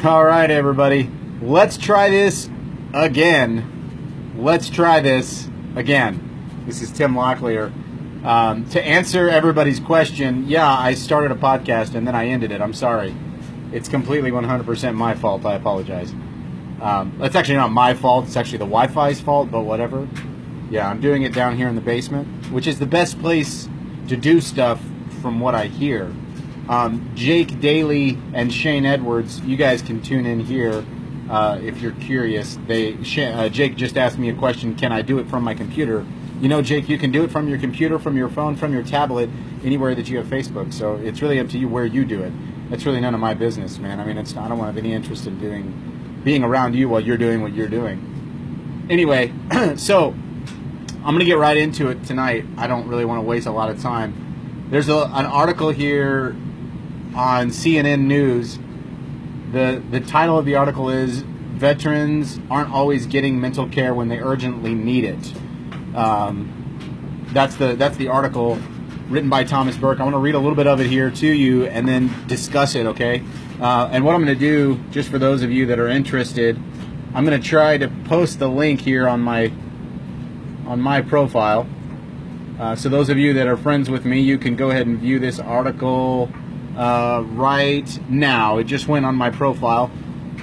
All right, everybody. Let's try this again. Let's try this again. This is Tim Locklear. To answer everybody's question, yeah, I started a podcast and then I ended it. I'm sorry. It's completely 100% my fault. I apologize. It's actually not my fault. It's actually the Wi-Fi's fault, but whatever. Yeah, I'm doing it down here in the basement, which is the best place to do stuff from what I hear. Jake Daly and Shane Edwards, you guys can tune in here if you're curious. Jake just asked me a question, can I do it from my computer? You know, Jake, you can do it from your computer, from your phone, from your tablet, anywhere that you have Facebook. So it's really up to you where you do it. That's really none of my business, man. I mean, I don't want to have any interest in being around you while you're doing what you're doing. Anyway, so I'm going to get right into it tonight. I don't really want to waste a lot of time. There's an article here on CNN News. The title of the article is "Veterans Aren't Always Getting Mental Care When They Urgently Need It." That's the article written by Thomas Burke. I want to read a little bit of it here to you and then discuss it, okay? And what I'm going to do, just for those of you that are interested, I'm going to try to post the link here on my profile. So those of you that are friends with me, you can go ahead and view this article right now. It just went on my profile.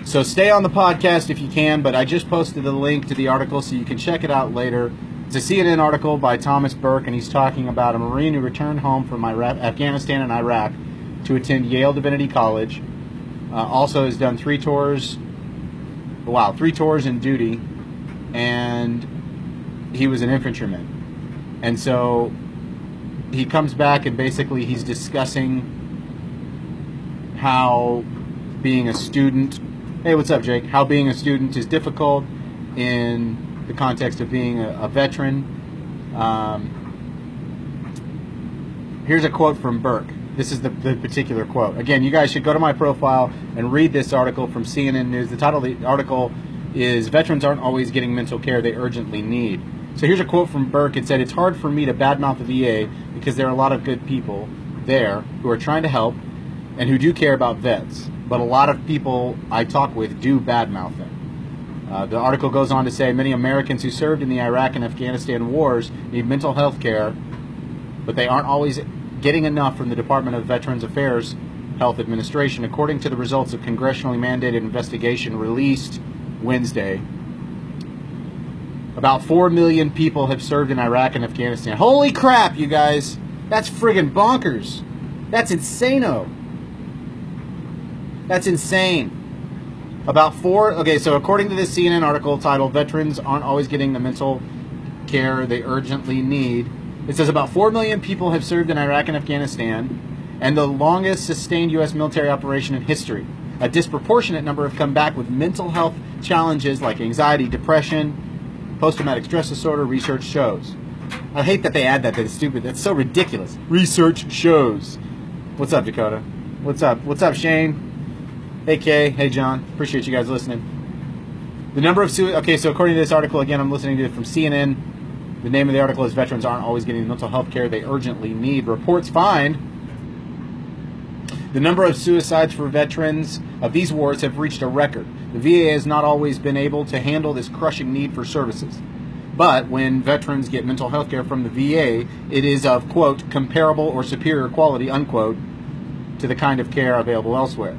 So stay on the podcast if you can, but I just posted the link to the article so you can check it out later. It's a CNN article by Thomas Burke, and he's talking about a Marine who returned home from Afghanistan and Iraq to attend Yale Divinity College. Also has done 3 tours in duty, and he was an infantryman. And so he comes back and basically he's discussing how being a student, hey, what's up, Jake? How being a student is difficult in the context of being a veteran. Here's a quote from Burke. This is the particular quote. Again, you guys should go to my profile and read this article from CNN News. The title of the article is "Veterans Aren't Always Getting Mental Care They Urgently Need." So here's a quote from Burke. It said, "It's hard for me to badmouth the VA because there are a lot of good people there who are trying to help and who do care about vets. But a lot of people I talk with do badmouth them." The article goes on to say, "Many Americans who served in the Iraq and Afghanistan wars need mental health care, but they aren't always getting enough from the Department of Veterans Affairs Health Administration, according to the results of congressionally mandated investigation released Wednesday. About 4 million people have served in Iraq and Afghanistan." Holy crap, you guys! That's friggin' bonkers. That's insano. That's insane. So according to this CNN article titled "Veterans Aren't Always Getting the Mental Care They Urgently Need," it says about 4 million people have served in Iraq and Afghanistan, and the longest sustained U.S. military operation in history. A disproportionate number have come back with mental health challenges like anxiety, depression, post-traumatic stress disorder, research shows. I hate that they add that. That's stupid. That's so ridiculous. Research shows. What's up, Dakota? What's up? What's up, Shane? Hey, Kay. Hey, John. Appreciate you guys listening. The number of okay, so according to this article, again, I'm listening to it from CNN. The name of the article is "Veterans Aren't Always Getting the Mental Health Care They Urgently Need." Reports find the number of suicides for veterans of these wars have reached a record. The VA has not always been able to handle this crushing need for services. But when veterans get mental health care from the VA, it is of, quote, "comparable or superior quality," unquote, to the kind of care available elsewhere.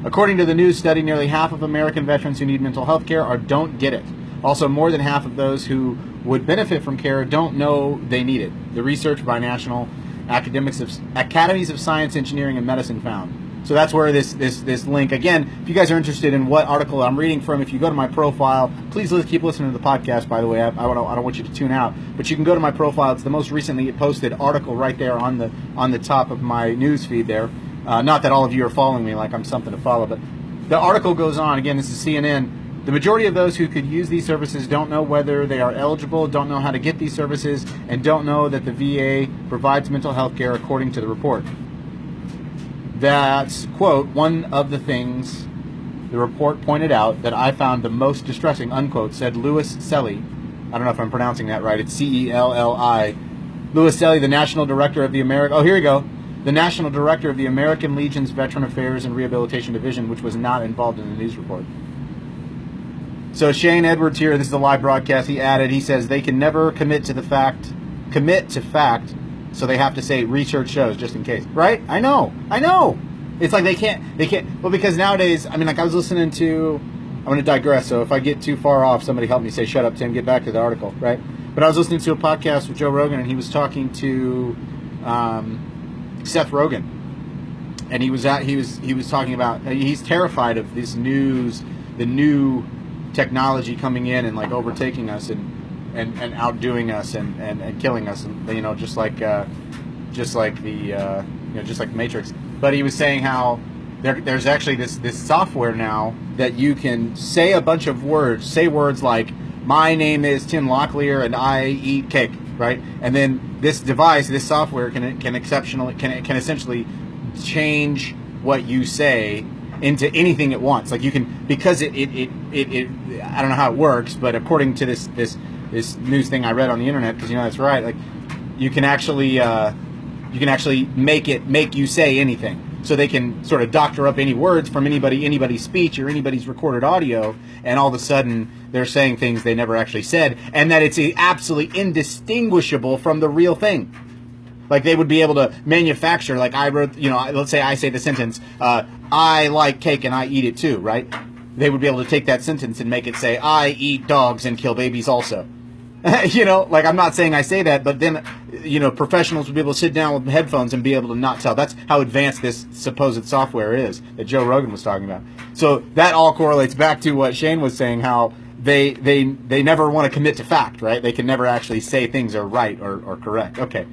According to the news study, nearly half of American veterans who need mental health care don't get it. Also, more than half of those who would benefit from care don't know they need it. The research by National Academies of Science, Engineering, and Medicine found. So that's where this link. Again, if you guys are interested in what article I'm reading from, if you go to my profile, please keep listening to the podcast, by the way. I don't want you to tune out. But you can go to my profile. It's the most recently posted article right there on the top of my news feed there. Not that all of you are following me like I'm something to follow, but the article goes on. Again, this is CNN. The majority of those who could use these services don't know whether they are eligible, don't know how to get these services, and don't know that the VA provides mental health care according to the report. That's, quote, "one of the things the report pointed out that I found the most distressing," unquote, said Louis Celli. I don't know if I'm pronouncing that right. It's Celli. Louis Celli, the National Director of the American... Oh, here we go. the national director of the American Legion's Veteran Affairs and Rehabilitation Division, which was not involved in the news report. So Shane Edwards here, this is a live broadcast, he added, he says they can never commit to fact, so they have to say research shows just in case. Right? I know. It's like they can't, well, because nowadays, I mean, like I was listening to, I'm going to digress, so if I get too far off, somebody help me say, shut up, Tim, get back to the article, right? But I was listening to a podcast with Joe Rogan, and he was talking to Seth Rogen, and he was talking about, he's terrified of this news, the new technology coming in and like overtaking us and outdoing us and killing us, and you know, just like the Matrix. But he was saying how there's actually this software now that you can say a bunch of words, say words like, my name is Tim Locklear and I eat cake, right? And then this device, this software can essentially change what you say into anything it wants. Like you can, because it I don't know how it works, but according to this news thing I read on the internet, because you know that's right, like you can actually make you say anything. So they can sort of doctor up any words from anybody's speech or anybody's recorded audio, and all of a sudden they're saying things they never actually said, and that it's absolutely indistinguishable from the real thing. Like they would be able to manufacture, like I wrote, you know, let's say I say the sentence, I like cake and I eat it too, right? They would be able to take that sentence and make it say, I eat dogs and kill babies also. You know, like I'm not saying I say that, but then, you know, professionals would be able to sit down with headphones and be able to not tell. That's how advanced this supposed software is that Joe Rogan was talking about. So that all correlates back to what Shane was saying, how they never want to commit to fact, right? They can never actually say things are right or correct. Okay,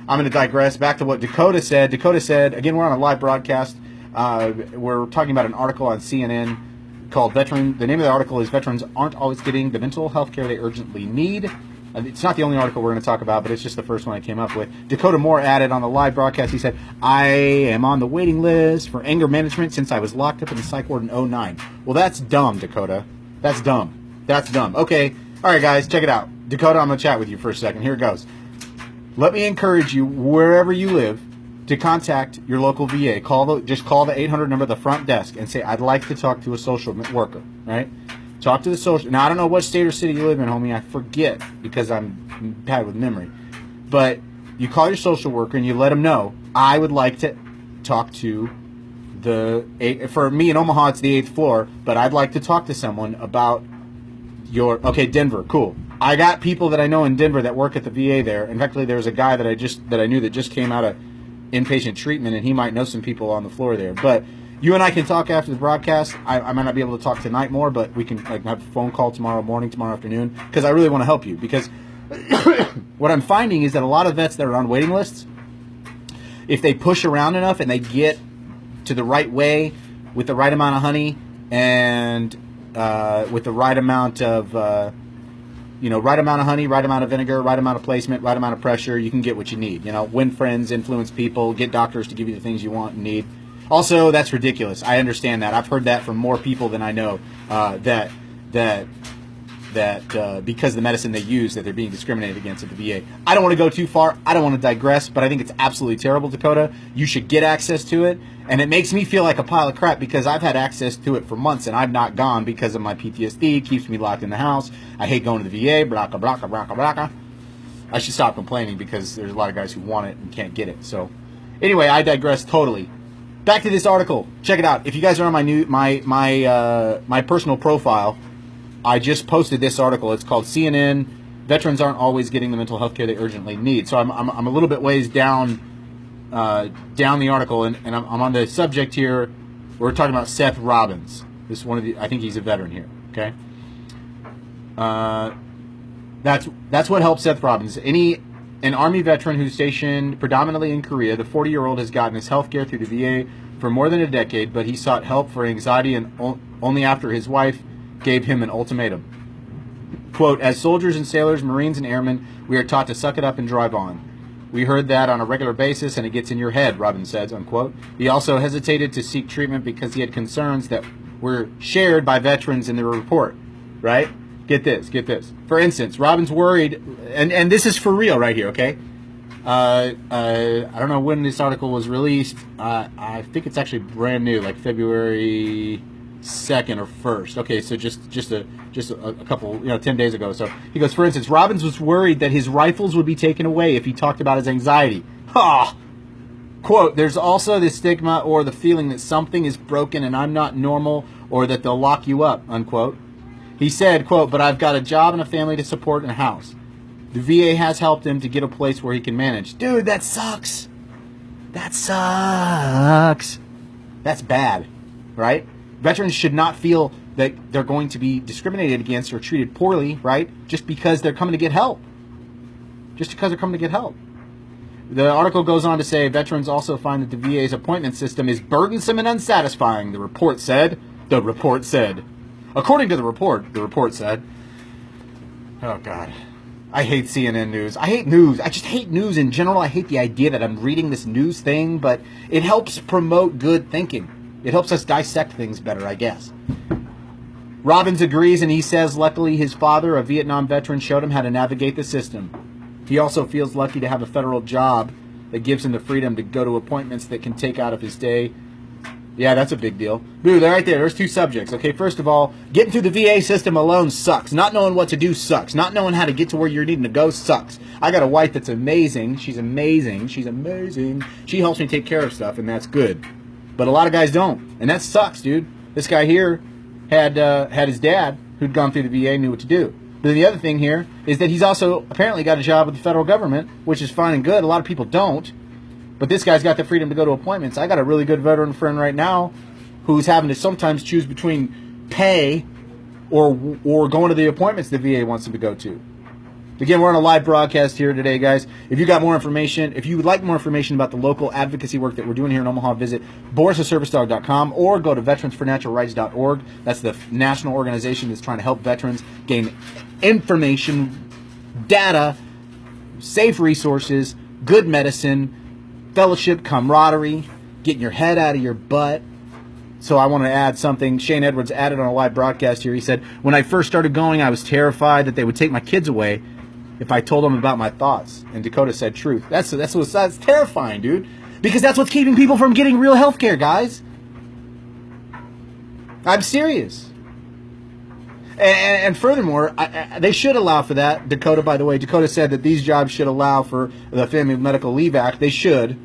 I'm going to digress back to what Dakota said. Dakota said, again, we're on a live broadcast. We're talking about an article on CNN called Veteran. The name of the article is Veterans Aren't Always Getting the Mental Health Care They Urgently Need. It's not the only article we're going to talk about, but it's just the first one I came up with. Dakota Moore added on the live broadcast, he said, I am on the waiting list for anger management since I was locked up in the psych ward in 2009. Well, that's dumb, Dakota. That's dumb. That's dumb. Okay. All right, guys, check it out. Dakota, I'm going to chat with you for a second. Here it goes. Let me encourage you, wherever you live, to contact your local VA. Just call the 800 number at the front desk and say, I'd like to talk to a social worker, right? Talk to the social. Now, I don't know what state or city you live in, homie. I forget because I'm bad with memory. But you call your social worker and you let them know, I would like to talk to for me in Omaha, it's the 8th floor, but I'd like to talk to someone about okay, Denver, cool. I got people that I know in Denver that work at the VA there. In fact, there's a guy that I knew that just came out of inpatient treatment, and he might know some people on the floor there. But you and I can talk after the broadcast. I might not be able to talk tonight more, but we can have a phone call tomorrow morning, tomorrow afternoon, because I really want to help you. Because what I'm finding is that a lot of vets that are on waiting lists, if they push around enough and they get to the right way with the right amount of honey and with the right amount of right amount of honey, right amount of vinegar, right amount of placement, right amount of pressure, you can get what you need. You know, win friends, influence people, get doctors to give you the things you want and need. Also, that's ridiculous. I understand that. I've heard that from more people than I know, that because of the medicine they use, that they're being discriminated against at the VA. I don't want to go too far. I don't want to digress, but I think it's absolutely terrible, Dakota. You should get access to it. And it makes me feel like a pile of crap because I've had access to it for months and I've not gone because of my PTSD. It keeps me locked in the house. I hate going to the VA. Braka, braka, braka, braka. I should stop complaining because there's a lot of guys who want it and can't get it. So anyway, I digress totally. Back to this article. Check it out. If you guys are on my personal profile, I just posted this article. It's called CNN, Veterans Aren't Always Getting the Mental Health Care They Urgently Need. So I'm a little bit ways down the article, and I'm on the subject here. We're talking about Seth Robbins. This is one of the, I think he's a veteran here, okay? That's what helped Seth Robbins. An Army veteran who's stationed predominantly in Korea, the 40-year-old has gotten his health care through the VA for more than a decade, but he sought help for anxiety and only after his wife gave him an ultimatum. Quote, as soldiers and sailors, Marines and airmen, we are taught to suck it up and drive on. We heard that on a regular basis and it gets in your head, Robbins says, unquote. He also hesitated to seek treatment because he had concerns that were shared by veterans in the report, right? Get this. For instance, Robbins worried, and this is for real right here, okay? I don't know when this article was released. I think it's actually brand new, like February 2nd or 1st. Okay, so just a couple, 10 days ago. So he goes, for instance, Robbins was worried that his rifles would be taken away if he talked about his anxiety. Ha! Quote, there's also the stigma or the feeling that something is broken and I'm not normal or that they'll lock you up, unquote. He said, quote, but I've got a job and a family to support and a house. The VA has helped him to get a place where he can manage. Dude, that sucks. That sucks. That's bad, right? Veterans should not feel that they're going to be discriminated against or treated poorly, right? Just because they're coming to get help. Just because they're coming to get help. The article goes on to say veterans also find that the VA's appointment system is burdensome and unsatisfying, the report said. The report said. According to the report said. Oh, God. I hate CNN news. I hate news. I just hate news in general. I hate the idea that I'm reading this news thing, but it helps promote good thinking. It helps us dissect things better, I guess. Robbins agrees, and he says luckily his father, a Vietnam veteran, showed him how to navigate the system. He also feels lucky to have a federal job that gives him the freedom to go to appointments that can take out of his day. Yeah, that's a big deal. Dude, right there. There's two subjects. Okay, first of all, getting through the VA system alone sucks. Not knowing what to do sucks. Not knowing how to get to where you're needing to go sucks. I got a wife that's amazing. She's amazing. She's amazing. She helps me take care of stuff, and that's good. But a lot of guys don't, and that sucks, dude. This guy here had his dad, who'd gone through the VA, knew what to do. But then the other thing here is that he's also apparently got a job with the federal government, which is fine and good. A lot of people don't. But this guy's got the freedom to go to appointments. I got a really good veteran friend right now who's having to sometimes choose between pay or going to the appointments the VA wants him to go to. Again, we're on a live broadcast here today, guys. If you got more information, if you would like more information about the local advocacy work that we're doing here in Omaha, visit BorisTheServiceDog.com or go to VeteransForNaturalRights.org. That's the national organization that's trying to help veterans gain information, data, safe resources, good medicine, fellowship, camaraderie, getting your head out of your butt. So I want to add something. Shane Edwards added on a live broadcast here. He said, when I first started going, I was terrified that they would take my kids away if I told them about my thoughts. And Dakota said truth. That's terrifying, dude. Because that's what's keeping people from getting real health care, guys. I'm serious. And furthermore, they should allow for that. Dakota, by the way, Dakota said that these jobs should allow for the Family Medical Leave Act. They should.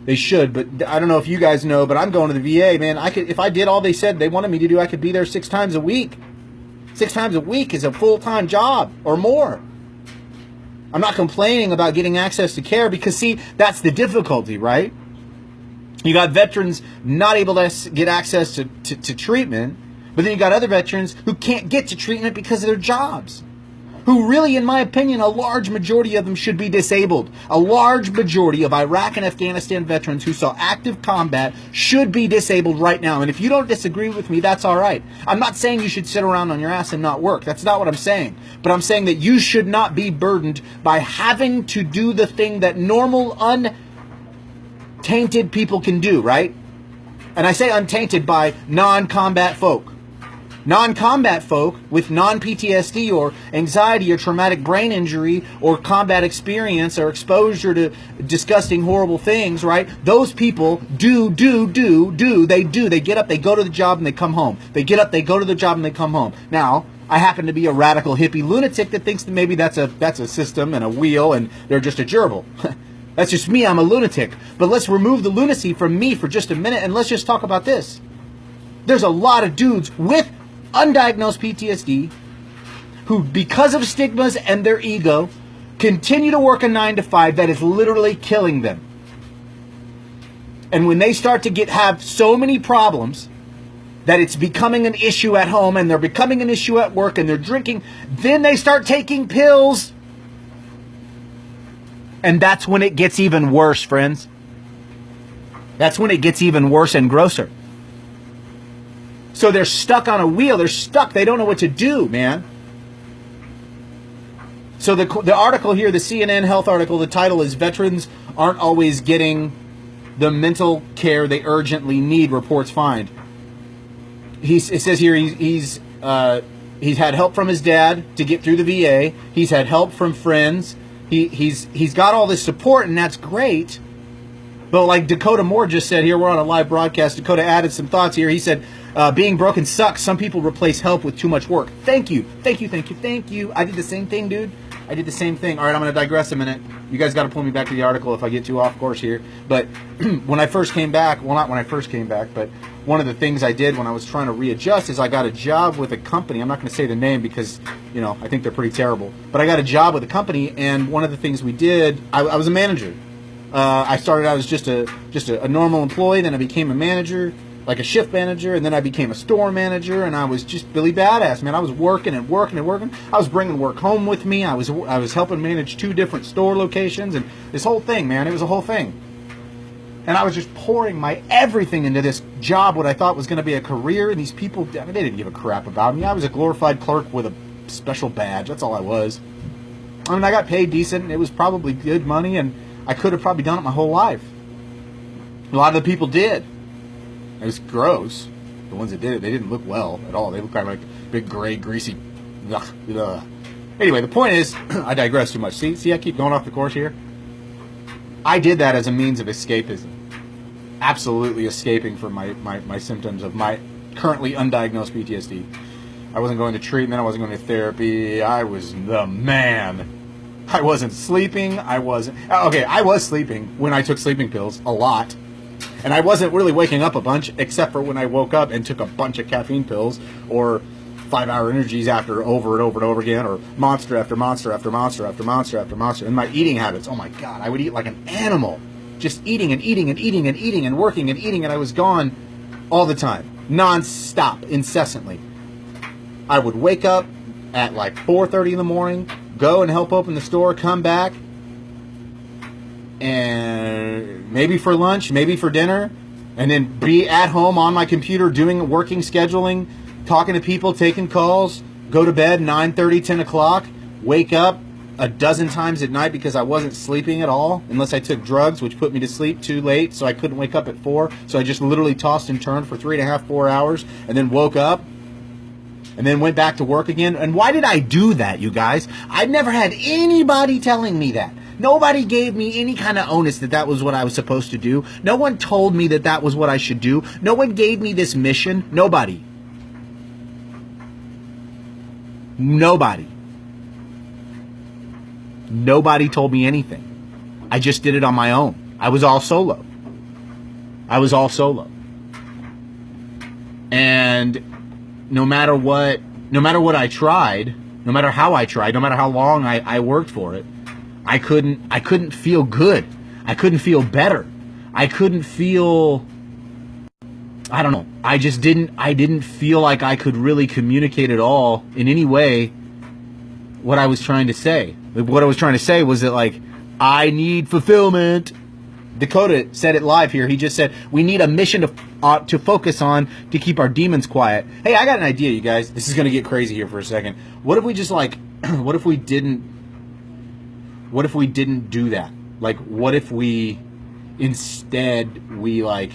They should, but I don't know if you guys know, but I'm going to the VA, man. If I did all they said they wanted me to do, I could be there 6 times a week. 6 times a week is a full-time job or more. I'm not complaining about getting access to care because, see, that's the difficulty, right? You got veterans not able to get access to treatment, but then you got other veterans who can't get to treatment because of their jobs. Who really, in my opinion, a large majority of them should be disabled. A large majority of Iraq and Afghanistan veterans who saw active combat should be disabled right now. And if you don't disagree with me, that's all right. I'm not saying you should sit around on your ass and not work. That's not what I'm saying. But I'm saying that you should not be burdened by having to do the thing that normal, untainted people can do, right? And I say untainted by non-combat folk. Non-combat folk with non-PTSD or anxiety or traumatic brain injury or combat experience or exposure to disgusting, horrible things, right? Those people do. They get up, they go to the job, and they come home. They get up, they go to the job, and they come home. Now, I happen to be a radical hippie lunatic that thinks that maybe that's a system and a wheel and they're just a gerbil. That's just me, I'm a lunatic. But let's remove the lunacy from me for just a minute and let's just talk about this. There's a lot of dudes with undiagnosed PTSD who, because of stigmas and their ego, continue to work a 9-to-5 that is literally killing them. And when they start to have so many problems that it's becoming an issue at home and they're becoming an issue at work and they're drinking, then they start taking pills. And that's when it gets even worse, friends. That's when it gets even worse and grosser. So they're stuck on a wheel. They're stuck. They don't know what to do, man. So the article here, the CNN Health article, the title is "Veterans Aren't Always Getting the Mental Care They Urgently Need," reports find. It says here he's had help from his dad to get through the VA. He's had help from friends. he's got all this support, and that's great. But like Dakota Moore just said here, we're on a live broadcast. Dakota added some thoughts here. He said, being broken sucks. Some people replace help with too much work. Thank you. Thank you, thank you, thank you. I did the same thing, dude. I did the same thing. All right, I'm going to digress a minute. You guys got to pull me back to the article if I get too off course here. But when I first came back, well, not when I first came back, but one of the things I did when I was trying to readjust is I got a job with a company. I'm not going to say the name because, you know, I think they're pretty terrible. But I got a job with a company, and one of the things we did, I was a manager. I started out as just a normal employee, then I became a manager, like a shift manager, and then I became a store manager, and I was just really badass, man. I was working and working and working. I was bringing work home with me. I was helping manage 2 different store locations, and this whole thing, man, it was a whole thing. And I was just pouring my everything into this job, what I thought was going to be a career, and these people, they didn't give a crap about me. I was a glorified clerk with a special badge. That's all I was. I mean, I got paid decent, and it was probably good money, and I could have probably done it my whole life. A lot of the people did. It was gross. The ones that did it, they didn't look well at all. They looked kind of like big, gray, greasy. Ugh, ugh. Anyway, the point is, I digress too much. See, I keep going off the course here. I did that as a means of escapism. Absolutely escaping from my symptoms of my currently undiagnosed PTSD. I wasn't going to treatment. I wasn't going to therapy. I was the man. I wasn't sleeping. I was sleeping when I took sleeping pills a lot. And I wasn't really waking up a bunch, except for when I woke up and took a bunch of caffeine pills or 5-hour energies after over and over and over again, or monster after monster after monster after monster after monster. And my eating habits, oh my God, I would eat like an animal. Just eating and eating and eating and eating and working and eating, and I was gone all the time, non-stop, incessantly. I would wake up at like 4:30 in the morning, go and help open the store, come back, and maybe for lunch, maybe for dinner, and then be at home on my computer doing working, scheduling, talking to people, taking calls, go to bed 9:30, 10 o'clock, wake up a dozen times at night because I wasn't sleeping at all, unless I took drugs, which put me to sleep too late, so I couldn't wake up at 4. So I just literally tossed and turned for 3.5, 4 hours, and then woke up, and then went back to work again. And why did I do that, you guys? I've never had anybody telling me that. Nobody gave me any kind of onus that that was what I was supposed to do. No one told me that that was what I should do. No one gave me this mission. Nobody. Nobody. Nobody told me anything. I just did it on my own. I was all solo. And no matter what I tried, no matter how I tried, no matter how long I worked for it, I couldn't feel good. I couldn't feel better. I couldn't feel, I don't know. I didn't feel like I could really communicate at all in any way what I was trying to say. What I was trying to say was that, like, I need fulfillment. Dakota said it live here. He just said, we need a mission to focus on to keep our demons quiet. Hey, I got an idea, you guys. This is going to get crazy here for a second. What if we just, like, what if we didn't do that? Like, what if we instead like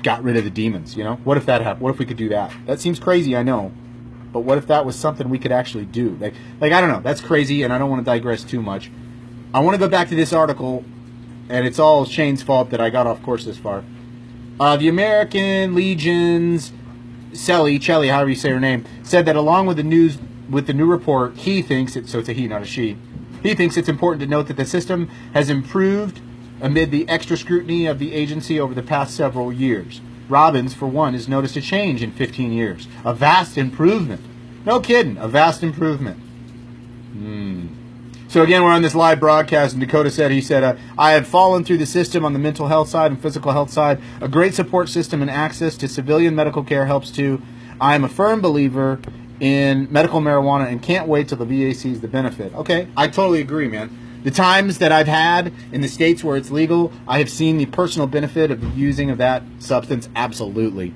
got rid of the demons, you know? What if that happened? What if we could do that? That seems crazy, I know. But what if that was something we could actually do? Like I don't know. That's crazy, and I don't want to digress too much. I want to go back to this article, and it's all Shane's fault that I got off course this far. The American Legion's Shelley, however you say her name, said that along with the new report, he thinks it's a he, not a she. He thinks it's important to note that the system has improved amid the extra scrutiny of the agency over the past several years. Robbins, for one, has noticed a change in 15 years. A vast improvement. No kidding, a vast improvement. So again, we're on this live broadcast, and Dakota said, I have fallen through the system on the mental health side and physical health side. A great support system and access to civilian medical care helps too. I am a firm believer in medical marijuana and can't wait till the VA sees the benefit. Okay, I totally agree, man. The times that I've had in the states where it's legal, I have seen the personal benefit of the using of that substance. Absolutely.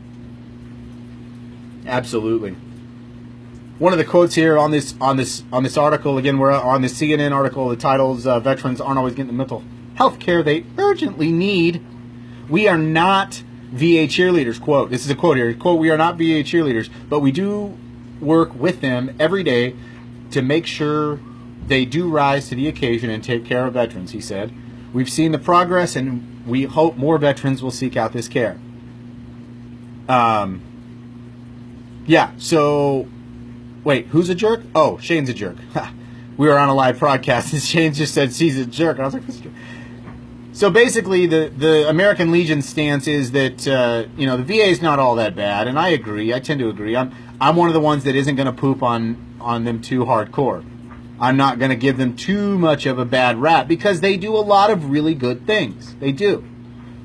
Absolutely. One of the quotes here on this article, again, we're on the CNN article. The title's "Veterans Aren't Always Getting the Mental Health Care They Urgently Need. We are not VA cheerleaders." Quote. This is a quote here. Quote, "We are not VA cheerleaders, but we do work with them every day to make sure they do rise to the occasion and take care of veterans, he said. We've seen the progress, and we hope more veterans will seek out this care. Yeah, so, wait, who's a jerk? Oh, Shane's a jerk. We were on a live broadcast, and Shane just said he's a jerk. And I was like, what's a jerk? So basically, the American Legion stance is that, the VA is not all that bad, and I agree. I tend to agree. I'm one of the ones that isn't going to poop on them too hardcore. I'm not going to give them too much of a bad rap because they do a lot of really good things. They do.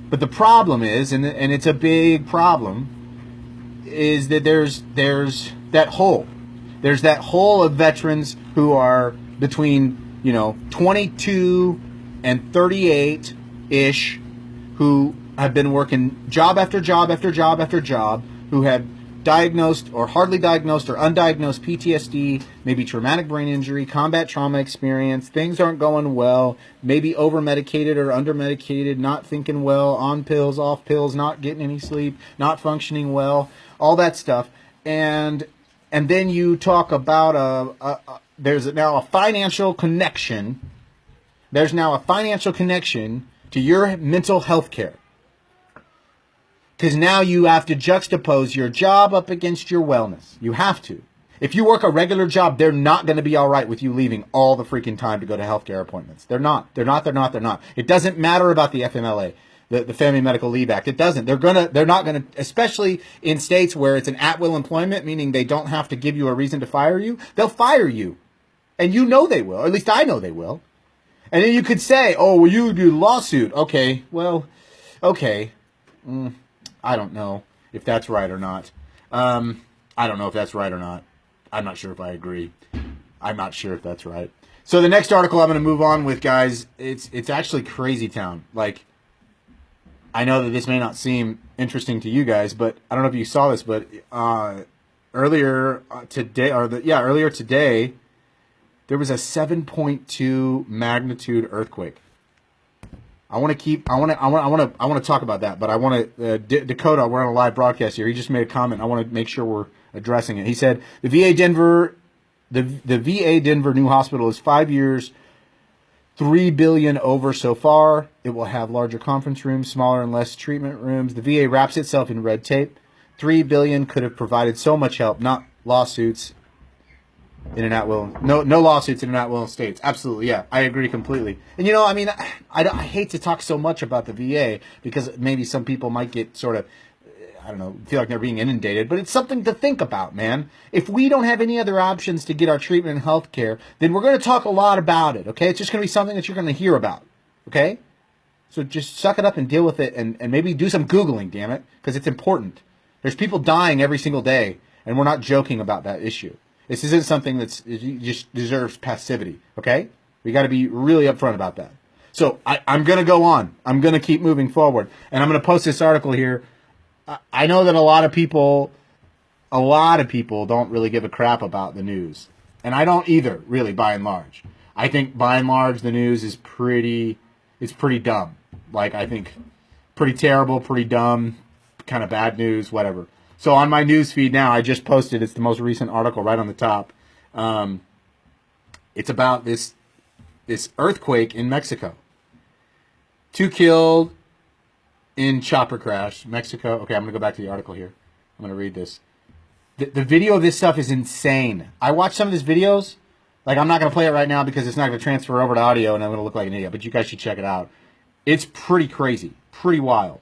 But the problem is, and it's a big problem, is that there's that hole. There's that hole of veterans who are between, 22 and 38-ish, who have been working job after job after job after job, who have diagnosed or hardly diagnosed or undiagnosed PTSD, maybe traumatic brain injury, combat trauma experience, things aren't going well, maybe over-medicated or under-medicated, not thinking well, on pills, off pills, not getting any sleep, not functioning well, all that stuff. And then you talk about there's now a financial connection. There's now a financial connection to your mental health care. Because now you have to juxtapose your job up against your wellness. You have to. If you work a regular job, they're not going to be all right with you leaving all the freaking time to go to healthcare appointments. They're not. It doesn't matter about the FMLA, the Family Medical Leave Act. It doesn't. They're not going to, especially in states where it's an at-will employment, meaning they don't have to give you a reason to fire you. They'll fire you. And you know they will. Or at least I know they will. And then you could say, oh, well, you do lawsuit. Okay, well, okay. I don't know if that's right or not. I'm not sure if I agree. I'm not sure if that's right. So the next article I'm going to move on with, guys, it's actually Crazy Town. Like, I know that this may not seem interesting to you guys, but I don't know if you saw this, but earlier today, there was a 7.2 magnitude earthquake. I want to talk about that, but I want to Dakota. We're on a live broadcast here. He just made a comment. I want to make sure we're addressing it. He said the VA Denver new hospital is 5 years, $3 billion over so far. It will have larger conference rooms, smaller and less treatment rooms. The VA wraps itself in red tape. $3 billion could have provided so much help, not lawsuits. In an at-will, no lawsuits in an at-will states. Absolutely, yeah, I agree completely. And I hate to talk so much about the VA because maybe some people might get sort of, feel like they're being inundated. But it's something to think about, man. If we don't have any other options to get our treatment and health care, then we're going to talk a lot about it. Okay, it's just going to be something that you're going to hear about. Okay, so just suck it up and deal with it, and maybe do some Googling, damn it, because it's important. There's people dying every single day, and we're not joking about that issue. This isn't something that just deserves passivity, okay? We got to be really upfront about that. So I'm going to go on. I'm going to keep moving forward. And I'm going to post this article here. I know that a lot of people don't really give a crap about the news. And I don't either, really, by and large. I think, by and large, the news is pretty dumb. Like, I think pretty terrible, pretty dumb, kind of bad news, whatever. So on my news feed now, I just posted, it's the most recent article right on the top. It's about this earthquake in Mexico. 2 killed in chopper crash, Mexico. Okay, I'm going to go back to the article here. I'm going to read this. The video of this stuff is insane. I watched some of these videos. Like, I'm not going to play it right now because it's not going to transfer over to audio and I'm going to look like an idiot. But you guys should check it out. It's pretty crazy, pretty wild.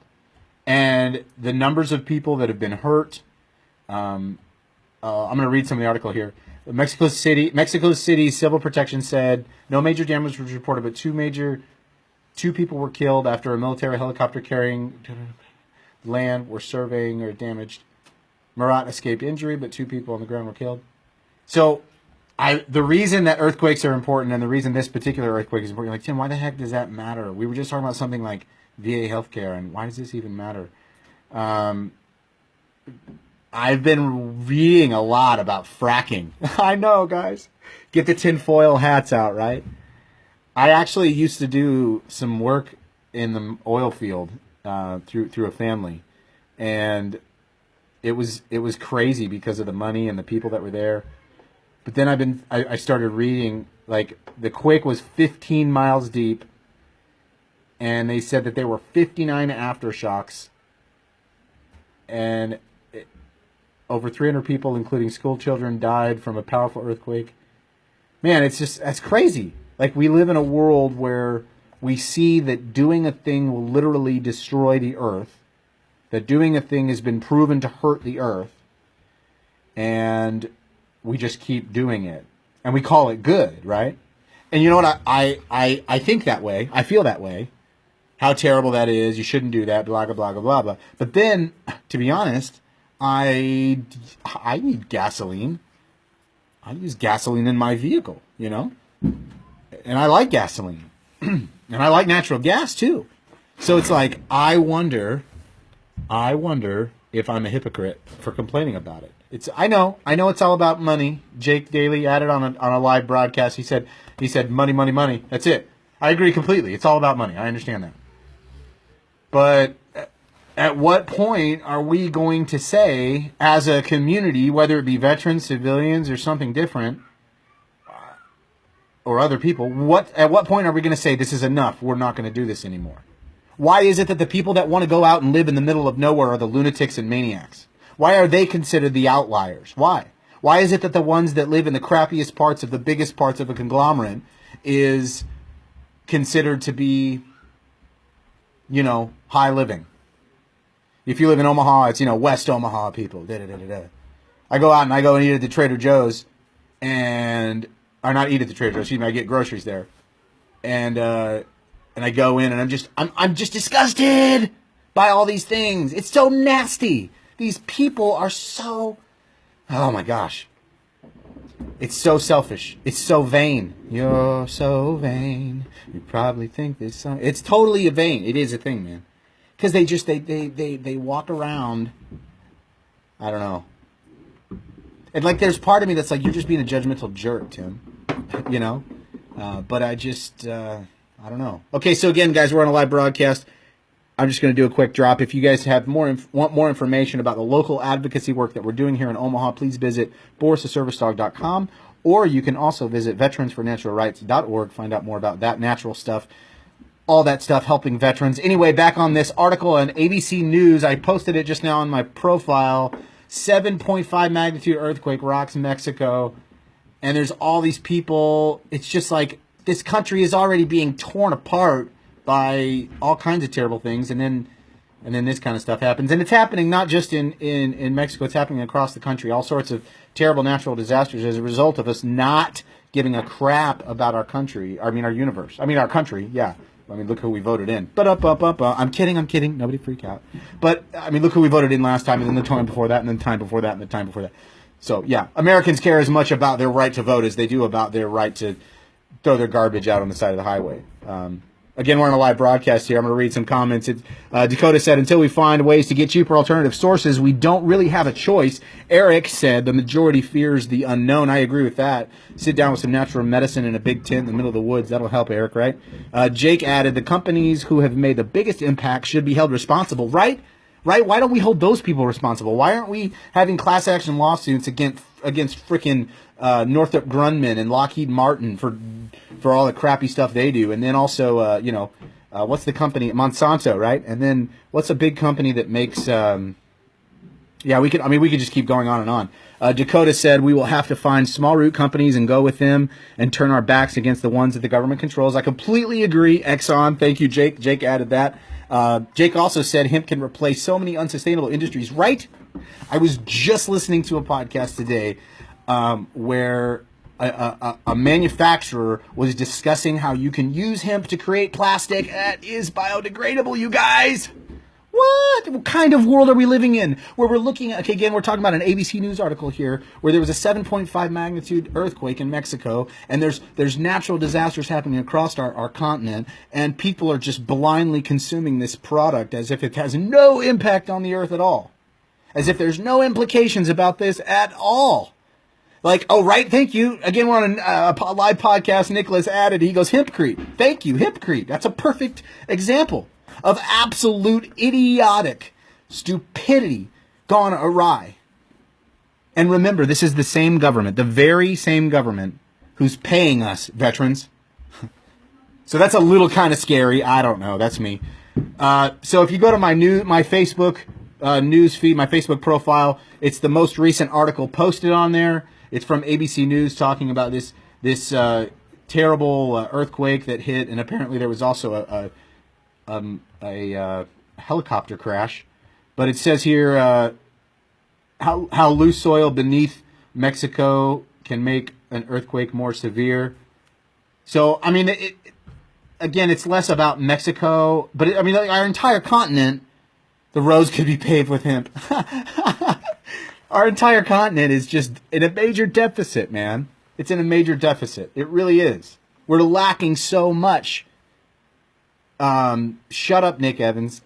And the numbers of people that have been hurt, I'm going to read some of the article here. Mexico City Civil Protection said no major damage was reported, but two people were killed after a military helicopter carrying land were surveying or damaged. Murat escaped injury, but 2 people on the ground were killed. So the reason that earthquakes are important and the reason this particular earthquake is important, like, Tim, why the heck does that matter? We were just talking about something like VA healthcare, and why does this even matter? I've been reading a lot about fracking. I know, guys. Get the tinfoil hats out, right? I actually used to do some work in the oil field through a family, and it was crazy because of the money and the people that were there. But then I started reading, like, the quake was 15 miles deep, and they said that there were 59 aftershocks, and over 300 people, including school children, died from a powerful earthquake. Man, that's crazy. Like, we live in a world where we see that doing a thing will literally destroy the earth, that doing a thing has been proven to hurt the earth, and we just keep doing it. And we call it good, right? And you know what? I think that way. I feel that way. How terrible that is. You shouldn't do that, blah, blah, blah, blah, blah. But then, to be honest, I need gasoline. I use gasoline in my vehicle, you know? And I like gasoline. And I like natural gas, too. So it's like, I wonder if I'm a hypocrite for complaining about it. I know it's all about money. Jake Daly added on a live broadcast. He said money, money, money. That's it. I agree completely. It's all about money. I understand that. But at what point are we going to say, as a community, whether it be veterans, civilians, or something different, or other people, at what point are we going to say this is enough? We're not going to do this anymore. Why is it that the people that want to go out and live in the middle of nowhere are the lunatics and maniacs? Why are they considered the outliers? Why? Why is it that the ones that live in the crappiest parts of the biggest parts of a conglomerate is considered to be, high living? If you live in Omaha, it's, West Omaha people. I go out and I eat at the Trader Joe's, or not eat at the Trader Joe's, I get groceries there. And I go in and I'm just disgusted by all these things. It's so nasty. These people are so, oh my gosh. It's so selfish. It's so vain. You're so vain. You probably think there's some. It's totally a vain. It is a thing, man. Because they walk around. I don't know. And like, there's part of me that's like, you're just being a judgmental jerk, Tim. But I just, I don't know. Okay, so again, guys, we're on a live broadcast. I'm just going to do a quick drop. If you guys have want more information about the local advocacy work that we're doing here in Omaha, please visit BorisTheServiceDog.com, or you can also visit VeteransForNaturalRights.org, find out more about that natural stuff, all that stuff helping veterans. Anyway, back on this article on ABC News, I posted it just now on my profile. 7.5 magnitude earthquake rocks Mexico, and there's all these people. It's just like, this country is already being torn apart by all kinds of terrible things, and then this kind of stuff happens. And it's happening not just in Mexico, it's happening across the country. All sorts of terrible natural disasters as a result of us not giving a crap about our country. I mean, our universe. I mean, our country, yeah. I mean, look who we voted in. I'm kidding. Nobody freak out. But, I mean, look who we voted in last time, and then the time before that, and then the time before that, and the time before that. So, yeah, Americans care as much about their right to vote as they do about their right to throw their garbage out on the side of the highway. Again, we're on a live broadcast here. I'm going to read some comments. Dakota said, until we find ways to get cheaper alternative sources, we don't really have a choice. Eric said, the majority fears the unknown. I agree with that. Sit down with some natural medicine in a big tent in the middle of the woods. That'll help, Eric, right? Jake added, the companies who have made the biggest impact should be held responsible, right? Right? Why don't we hold those people responsible? Why aren't we having class action lawsuits against frickin' Northrop Grumman and Lockheed Martin for all the crappy stuff they do? And then also, what's the company? Monsanto, right? And then what's a big company that makes? We could just keep going on and on. Dakota said, we will have to find small root companies and go with them and turn our backs against the ones that the government controls. I completely agree. Exxon, thank you, Jake. Jake added that. Jake also said hemp can replace so many unsustainable industries, right? I was just listening to a podcast today where a manufacturer was discussing how you can use hemp to create plastic that is biodegradable, you guys. What kind of world are we living in? Where we're looking at, okay, again, we're talking about an ABC News article here where there was a 7.5 magnitude earthquake in Mexico, and there's natural disasters happening across our continent, and people are just blindly consuming this product as if it has no impact on the earth at all. As if there's no implications about this at all. Like, oh, right, thank you. Again, we're on a live podcast. Nicholas added, he goes, hempcrete. Thank you, hempcrete. That's a perfect example of absolute idiotic stupidity gone awry. And remember, this is the same government, the very same government who's paying us, veterans. So that's a little kind of scary. I don't know. That's me. So if you go to my Facebook news feed, my Facebook profile, it's the most recent article posted on there. It's from ABC News talking about this terrible earthquake that hit, and apparently there was also a helicopter crash. But it says here how loose soil beneath Mexico can make an earthquake more severe. So I mean, again, it's less about Mexico, but I mean, our entire continent, the roads could be paved with hemp. Our entire continent is just in a major deficit, man. It's in a major deficit. It really is. We're lacking so much. Shut up, Nick Evans.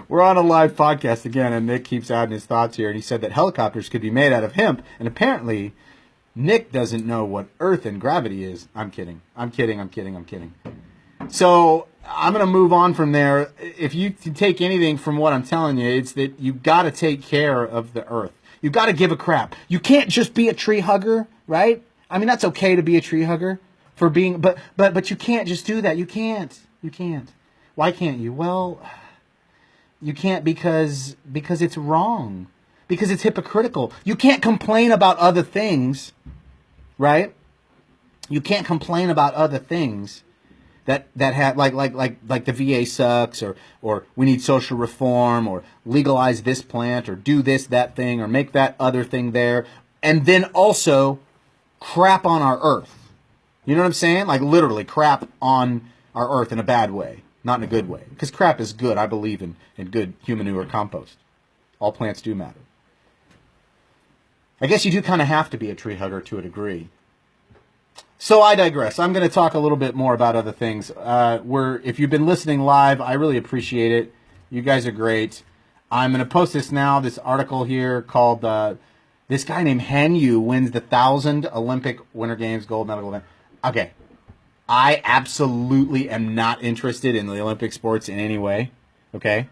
We're on a live podcast again, and Nick keeps adding his thoughts here, and he said that helicopters could be made out of hemp, and apparently Nick doesn't know what Earth and gravity is. I'm kidding. I'm kidding. So I'm going to move on from there. If you take anything from what I'm telling you, it's that you got to take care of the Earth. You got to give a crap. You can't just be a tree hugger, right? I mean, that's okay to be a tree hugger for being, but you can't just do that. You can't. Why can't you? Well, you can't because it's wrong. Because it's hypocritical. You can't complain about other things, right? You can't complain about other things that have like the VA sucks, or we need social reform, or legalize this plant, or do this, that thing, or make that other thing there, and then also crap on our Earth. You know what I'm saying? Like literally crap on our Earth in a bad way, not in a good way. Because crap is good. I believe in good human manure compost. All plants do matter. I guess you do kind of have to be a tree hugger to a degree. So I digress. I'm going to talk a little bit more about other things. If you've been listening live, I really appreciate it. You guys are great. I'm going to post this now, this article here called this guy named Han Yu wins the 1,000 Olympic Winter Games gold medal event. Okay. I absolutely am not interested in the Olympic sports in any way. Okay.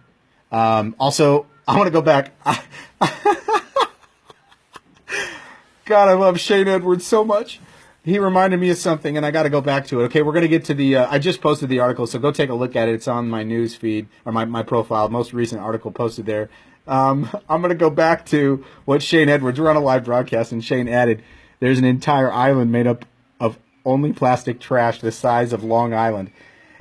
Also, I want to go back. God, I love Shane Edwards so much. He reminded me of something, and I got to go back to it. Okay, we're going to get to the... I just posted the article, so go take a look at it. It's on my news feed, or my profile, most recent article posted there. I'm going to go back to what Shane Edwards... We're on a live broadcast, and Shane added, there's an entire island made up of only plastic trash the size of Long Island.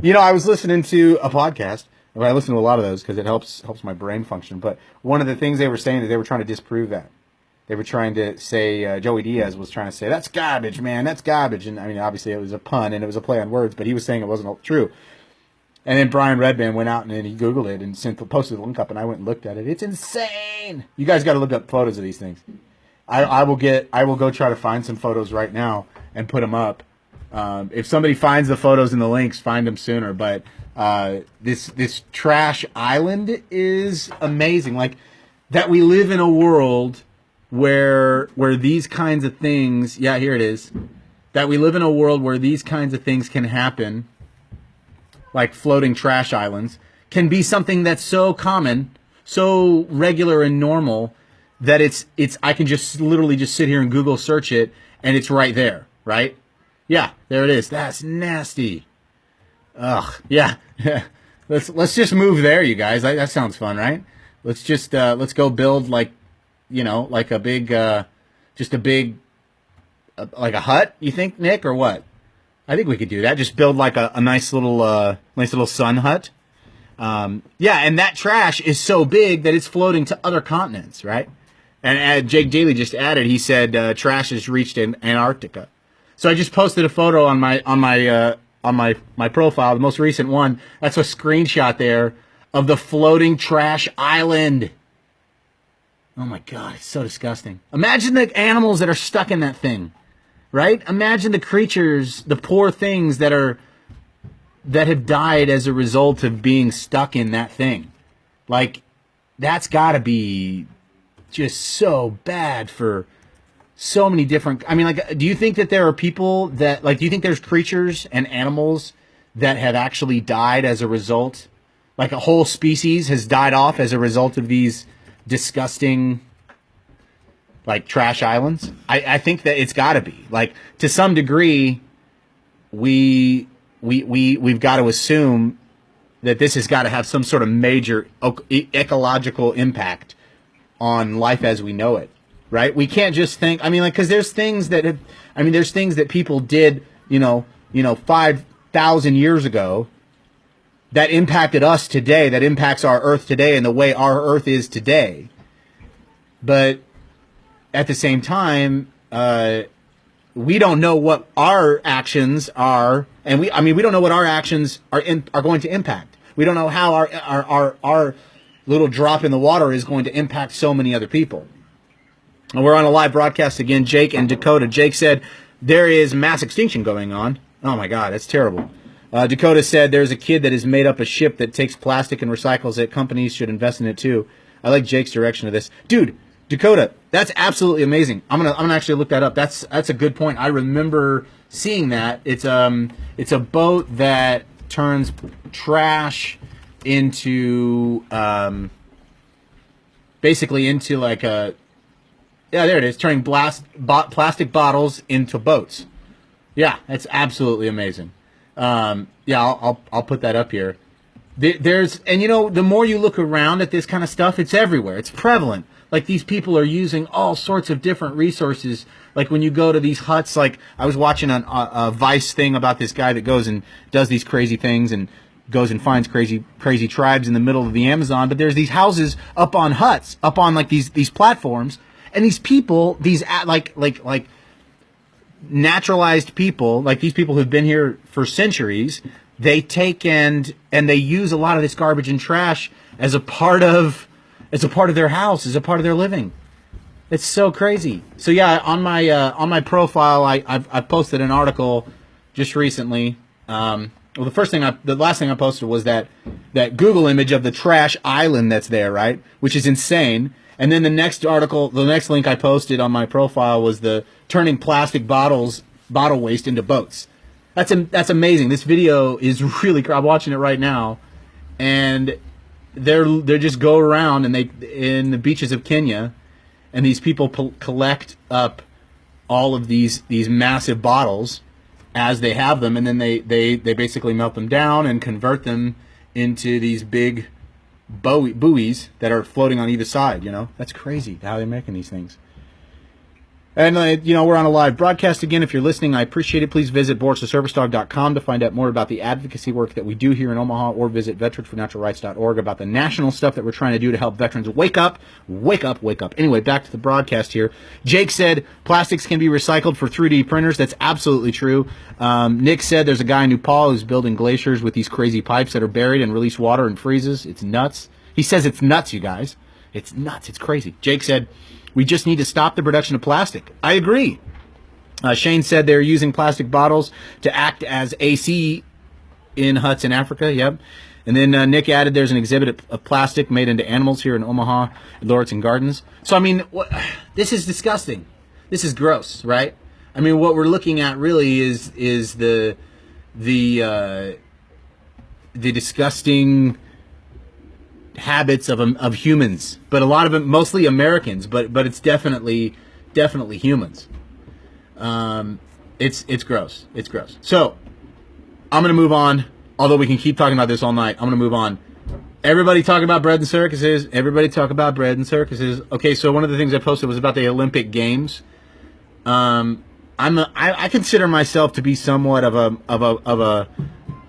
You know, I was listening to a podcast. I listen to a lot of those because it helps my brain function. But one of the things they were saying is they were trying to disprove that. They were trying to say, Joey Diaz was trying to say, that's garbage, man, that's garbage. And I mean, obviously it was a pun and it was a play on words, but he was saying it wasn't true. And then Brian Redband went out and then he Googled it and posted the link up, and I went and looked at it. It's insane. You guys got to look up photos of these things. I will go try to find some photos right now and put them up. If somebody finds the photos and the links, find them sooner. But this trash island is amazing. Like that we live in a world where these kinds of things, yeah, here it is, that we live in a world where these kinds of things can happen, like floating trash islands, can be something that's so common, so regular and normal that it's I can just literally just sit here and Google search it and it's right there, right? Yeah, there it is. That's nasty. Ugh, yeah. Let's just move there, you guys. That sounds fun, right? Let's go build like a big, like a hut, you think, Nick, or what? I think we could do that. Just build like a nice little sun hut. Yeah, and that trash is so big that it's floating to other continents, right? And Jake Daly just added, he said trash has reached Antarctica. So I just posted a photo on my profile, the most recent one. That's a screenshot there of the floating trash island. Oh my God, it's so disgusting. Imagine the animals that are stuck in that thing, right? Imagine the creatures, the poor things that have died as a result of being stuck in that thing. Like, that's gotta be just so bad for so many different, I mean, like, do you think that there are people that, like, do you think there's creatures and animals that have actually died as a result? Like a whole species has died off as a result of these disgusting like trash islands. I think that it's got to be, like, to some degree, we've got to assume that this has got to have some sort of major ecological impact on life as we know it, right? We can't just think, I mean, like, because there's things that there's things that people did, 5,000 years ago that impacted us today, that impacts our Earth today and the way our Earth is today. But at the same time, we don't know what our actions are, and we don't know what our actions are going to impact. We don't know how our little drop in the water is going to impact so many other people. And we're on a live broadcast again, Jake and Dakota. Jake said there is mass extinction going on. Oh my God, that's terrible. Dakota said there's a kid that has made up a ship that takes plastic and recycles it. Companies should invest in it too. I like Jake's direction of this, dude. Dakota, that's absolutely amazing. I'm gonna actually look that up. That's a good point. I remember seeing that. It's a boat that turns trash into basically into like a, yeah, there it is, turning plastic bottles into boats. Yeah, that's absolutely amazing. Yeah, I'll put that up here. There's, and the more you look around at this kind of stuff, it's everywhere. It's prevalent. Like, these people are using all sorts of different resources. Like, when you go to these huts, like, I was watching a Vice thing about this guy that goes and does these crazy things and goes and finds crazy tribes in the middle of the Amazon. But there's these houses up on huts, up on like these platforms, and these people, these like naturalized people, like these people who've been here for centuries, they take and they use a lot of this garbage and trash as a part of their house, as a part of their living. It's so crazy. So yeah, on my profile, I've posted an article just recently. Well, the last thing I posted was that Google image of the trash island that's there, right? Which is insane. And then the next link I posted on my profile was the turning plastic bottle waste into boats. That's amazing. This video is really, I'm watching it right now, and they just go around and in the beaches of Kenya, and these people collect up all of these massive bottles as they have them, and then they basically melt them down and convert them into these big buoys that are floating on either side. That's crazy how they're making these things. And, we're on a live broadcast again. If you're listening, I appreciate it. Please visit BorchTheServiceDog.com to find out more about the advocacy work that we do here in Omaha, or visit VeteransForNaturalRights.org about the national stuff that we're trying to do to help veterans wake up. Anyway, back to the broadcast here. Jake said plastics can be recycled for 3D printers. That's absolutely true. Nick said there's a guy in Nepal who's building glaciers with these crazy pipes that are buried and release water and freezes. It's nuts. He says it's nuts, you guys. It's nuts. It's crazy. Jake said, we just need to stop the production of plastic. I agree. Shane said they're using plastic bottles to act as AC in huts in Africa. Yep. And then Nick added there's an exhibit of plastic made into animals here in Omaha, Lauritsen Gardens. So, this is disgusting. This is gross, right? What we're looking at really is the disgusting habits of humans, but a lot of them, mostly Americans, but it's definitely humans. It's gross. It's gross. So I'm gonna move on. Although we can keep talking about this all night, I'm gonna move on. Everybody talk about bread and circuses. Everybody talk about bread and circuses. Okay, so one of the things I posted was about the Olympic Games. I consider myself to be somewhat of a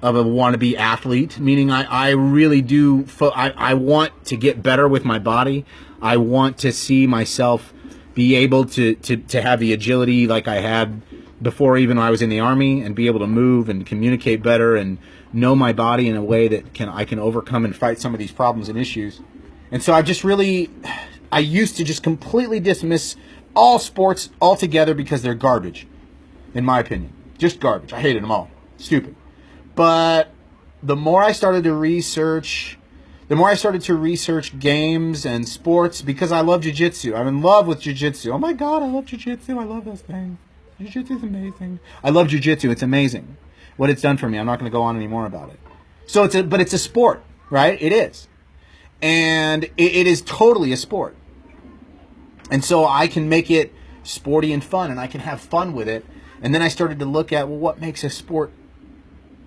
wannabe athlete, meaning I really do. I want to get better with my body. I want to see myself be able to have the agility like I had before, even when I was in the Army, and be able to move and communicate better and know my body in a way that I can overcome and fight some of these problems and issues. And so I used to just completely dismiss all sports altogether because they're garbage, in my opinion. Just garbage. I hated them all. Stupid. But the more I started to research games and sports, because I love jiu-jitsu. I'm in love with jiu-jitsu. Oh my God, I love jiu-jitsu. I love those things. Jiu-jitsu is amazing. I love jiu-jitsu. It's amazing what it's done for me. I'm not going to go on anymore about it. So but it's a sport, right? It is. And it is totally a sport. And so I can make it sporty and fun, and I can have fun with it. And then I started to look at, well, what makes a sport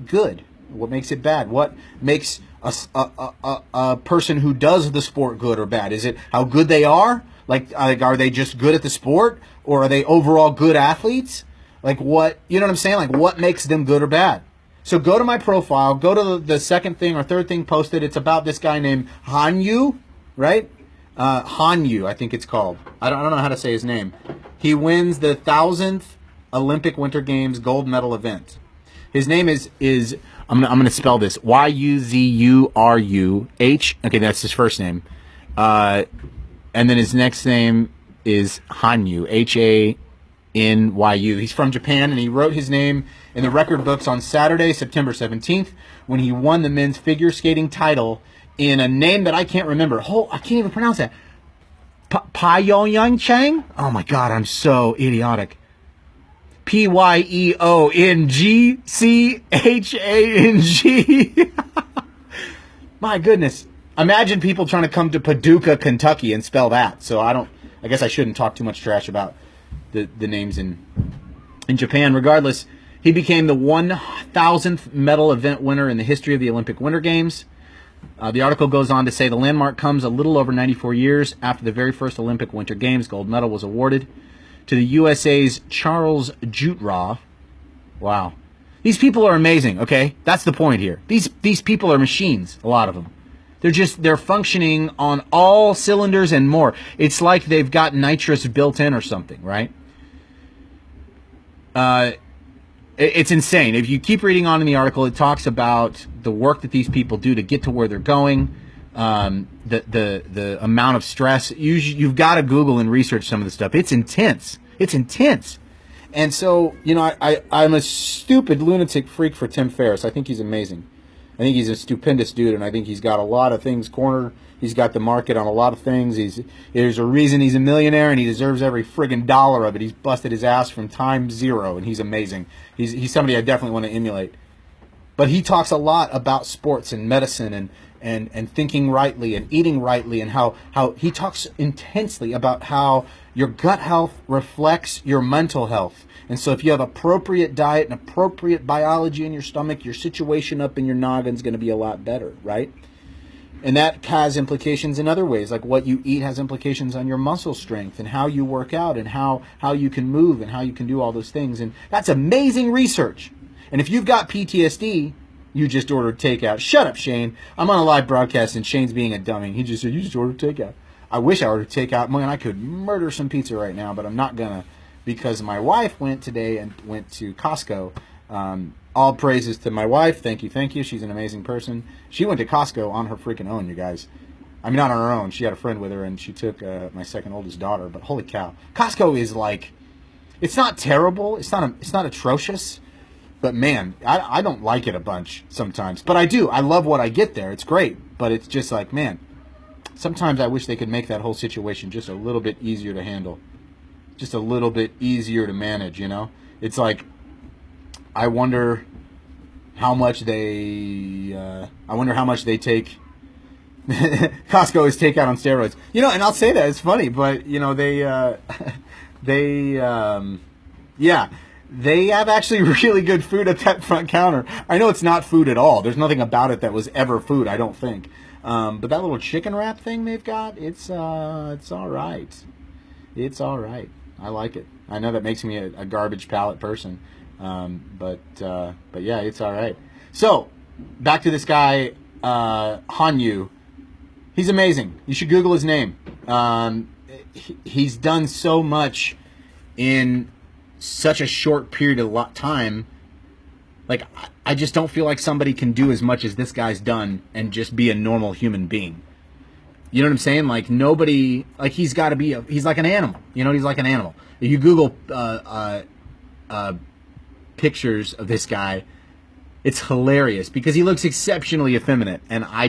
good? What makes it bad? What makes a person who does the sport good or bad? Is it how good they are? Like, are they just good at the sport? Or are they overall good athletes? Like, what, you know what I'm saying? Like, what makes them good or bad? So go to my profile, go to the second thing or third thing posted. It's about this guy named Hanyu, right? Hanyu, I think it's called. I don't know how to say his name. He wins the 1,000th Olympic Winter Games gold medal event. His name is I'm gonna spell this Yuzuruh. Okay, that's his first name. And then his next name is Hanyu, Hanyu. He's from Japan, and he wrote his name in the record books on Saturday, September 17th, when he won the men's figure skating title in a name that I can't remember. I can't even pronounce that. Pyeongchang? Oh my God, I'm so idiotic. Pyongchang. My goodness. Imagine people trying to come to Paducah, Kentucky and spell that. So I guess I shouldn't talk too much trash about the names in Japan. Regardless, he became the 1,000th medal event winner in the history of the Olympic Winter Games. The article goes on to say the landmark comes a little over 94 years after the very first Olympic Winter Games. Gold medal was awarded to the USA's Charles Jutrah. Wow. These people are amazing, okay? That's the point here. These people are machines, a lot of them. They're functioning on all cylinders and more. It's like they've got nitrous built in or something, right? It's insane. If you keep reading on in the article, it talks about the work that these people do to get to where they're going, the amount of stress. You've got to Google and research some of the stuff. It's intense. It's intense. And so, you know, I'm a stupid lunatic freak for Tim Ferriss. I think he's amazing. I think he's a stupendous dude, and I think he's got a lot of things cornered. He's got the market on a lot of things. There's a reason he's a millionaire, and he deserves every friggin' dollar of it. He's busted his ass from time zero, and he's amazing. He's somebody I definitely want to emulate. But he talks a lot about sports and medicine and thinking rightly and eating rightly, and how he talks intensely about how your gut health reflects your mental health. And so if you have appropriate diet and appropriate biology in your stomach, your situation up in your noggin is going to be a lot better, right? And that has implications in other ways, like what you eat has implications on your muscle strength and how you work out and how you can move and how you can do all those things. And that's amazing research. And if you've got PTSD, you just ordered takeout. Shut up, Shane. I'm on a live broadcast and Shane's being a dummy. He just said, you just ordered takeout. I wish I ordered takeout. Man, I could murder some pizza right now, but I'm not going to, because my wife went today and went to Costco. All praises to my wife. Thank you. She's an amazing person. She went to Costco on her freaking own, you guys. I mean, not on her own. She had a friend with her, and she took my second oldest daughter. But holy cow, Costco is like, it's not terrible. It's not atrocious. But man, I don't like it a bunch sometimes. But I do. I love what I get there. It's great. But it's just like, man, sometimes I wish they could make that whole situation just a little bit easier to handle. Just a little bit easier to manage, you know? It's like, I wonder how much they take. Costco is takeout on steroids. You know, and I'll say that, it's funny, but, you know, they have actually really good food at that front counter. I know it's not food at all. There's nothing about it that was ever food, I don't think. But that little chicken wrap thing they've got, it's all right. It's all right. I like it. I know that makes me a garbage palate person. But yeah, it's all right. So, back to this guy, Hanyu. He's amazing. You should Google his name. He's done so much in such a short period of time. Like, I just don't feel like somebody can do as much as this guy's done and just be a normal human being. You know what I'm saying? Like, nobody, like, he's got to be, he's like an animal. You know, he's like an animal. If you Google pictures of this guy, it's hilarious because he looks exceptionally effeminate. And I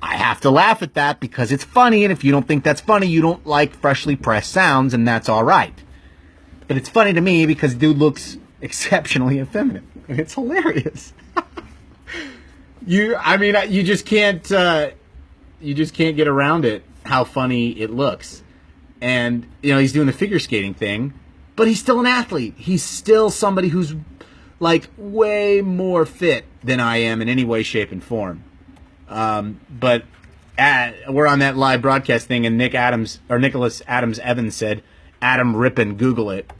have to laugh at that because it's funny. And if you don't think that's funny, you don't like freshly pressed sounds, and that's all right. But it's funny to me because dude looks exceptionally effeminate. And it's hilarious. You just can't get around it, how funny it looks. and he's doing the figure skating thing, but he's still an athlete. He's still somebody who's like way more fit than I am in any way, shape, and form. But we're on that live broadcast thing, and Nicholas Adams Evans said, "Adam Rippin, Google it."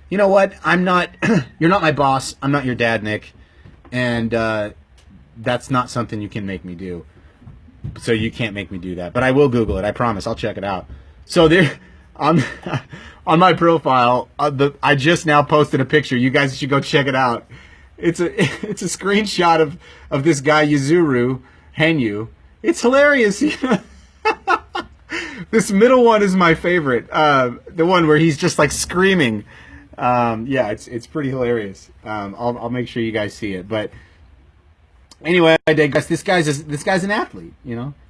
You know what? I'm not. You're not my boss. I'm not your dad, Nick, and that's not something you can make me do. So you can't make me do that. But I will Google it. I promise. I'll check it out. So there, on my profile, I just now posted a picture. You guys should go check it out. It's a screenshot of this guy Yuzuru Hanyu. It's hilarious. This middle one is my favorite. The one where he's just like screaming. Yeah, it's pretty hilarious. I'll make sure you guys see it. But anyway, I digress. This guy's an athlete.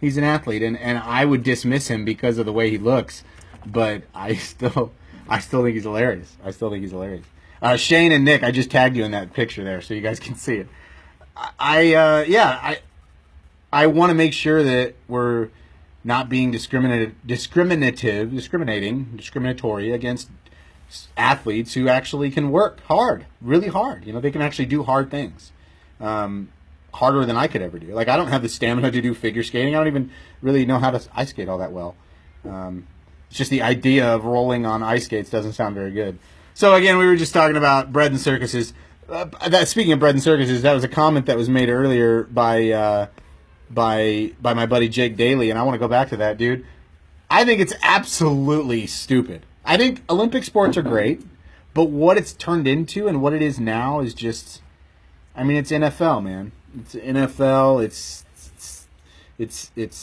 He's an athlete, and I would dismiss him because of the way he looks. But I still think he's hilarious. Shane and Nick, I just tagged you in that picture there, so you guys can see it. I want to make sure that we're not being discriminatory against athletes who actually can work hard, really hard. They can actually do hard things, harder than I could ever do. Like, I don't have the stamina to do figure skating. I don't even really know how to ice skate all that well. It's just the idea of rolling on ice skates doesn't sound very good. So again, we were just talking about bread and circuses. Speaking of bread and circuses, that was a comment that was made earlier by my buddy Jake Daly, and I want to go back to that, dude. I think it's absolutely stupid. I think Olympic sports are great, but what it's turned into and what it is now is just, it's NFL, man. It's NFL. It's the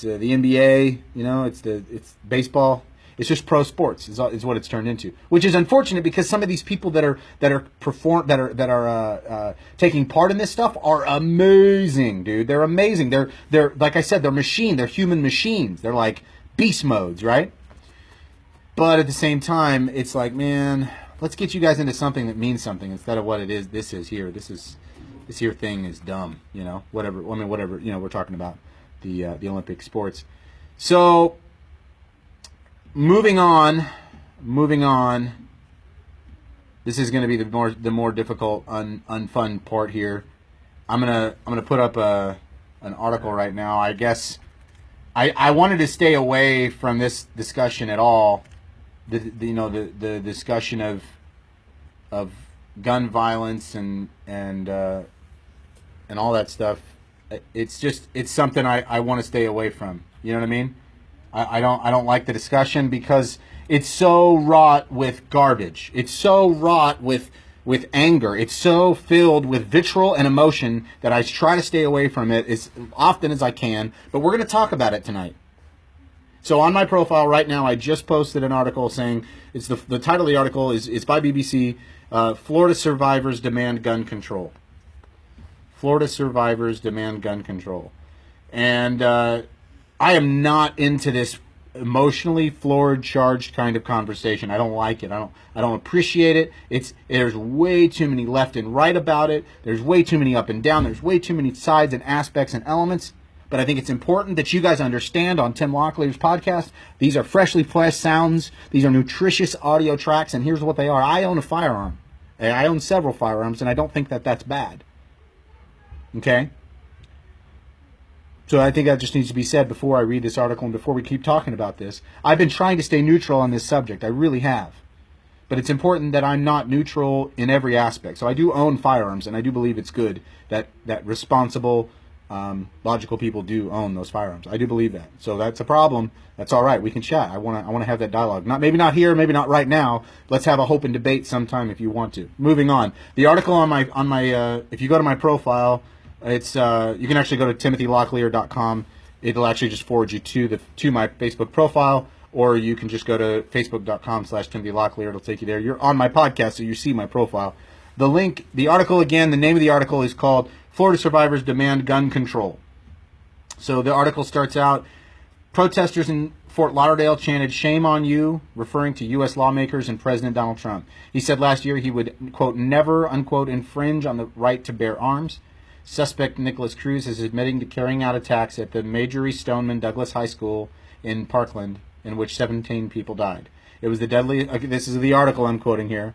NBA. It's baseball. It's just pro sports is what it's turned into, which is unfortunate because some of these people that are taking part in this stuff are amazing, dude. They're amazing. They're like I said, they're human machines. They're like beast modes, right? But at the same time, it's like, man, let's get you guys into something that means something instead of what it is. This here thing is dumb, whatever. Whatever, we're talking about the Olympic sports. So moving on. This is going to be the more difficult, unfun part here. I'm gonna put up an article right now. I guess I wanted to stay away from this discussion at all. The discussion of gun violence and all that stuff. It's something I want to stay away from. You know what I mean? I don't like the discussion because it's so wrought with garbage. It's so wrought with anger. It's so filled with vitriol and emotion that I try to stay away from it as often as I can. But we're going to talk about it tonight. So on my profile right now, I just posted an article saying it's the title of the article is by BBC. Florida survivors demand gun control. Florida survivors demand gun control, and I am not into this emotionally floored, charged kind of conversation. I don't like it. I don't appreciate it. There's way too many left and right about it. There's way too many up and down. There's way too many sides and aspects and elements. But I think it's important that you guys understand on Tim Locklear's podcast, these are freshly pressed sounds. These are nutritious audio tracks, and here's what they are. I own a firearm. I own several firearms, and I don't think that that's bad. Okay? So I think that just needs to be said before I read this article and before we keep talking about this. I've been trying to stay neutral on this subject. I really have. But it's important that I'm not neutral in every aspect. So I do own firearms, and I do believe it's good that responsible, logical people do own those firearms. I do believe that. So that's a problem. That's all right. We can chat. I want to have that dialogue. Maybe not here, maybe not right now. Let's have a hope and debate sometime if you want to. Moving on. The article on my if you go to my profile, it's you can actually go to timothylocklear.com. It'll actually just forward you to my Facebook profile, or you can just go to facebook.com/timothylocklear. It'll take you there. You're on my podcast, so you see my profile. The link, the article again, the name of the article is called Florida Survivors Demand Gun Control. So the article starts out, protesters in Fort Lauderdale chanted, "Shame on you," referring to U.S. lawmakers and President Donald Trump. He said last year he would, quote, never, unquote, infringe on the right to bear arms. Suspect Nicholas Cruz is admitting to carrying out attacks at the Marjory Stoneman Douglas High School in Parkland in which 17 people died. It was the deadly. This is the article I'm quoting here.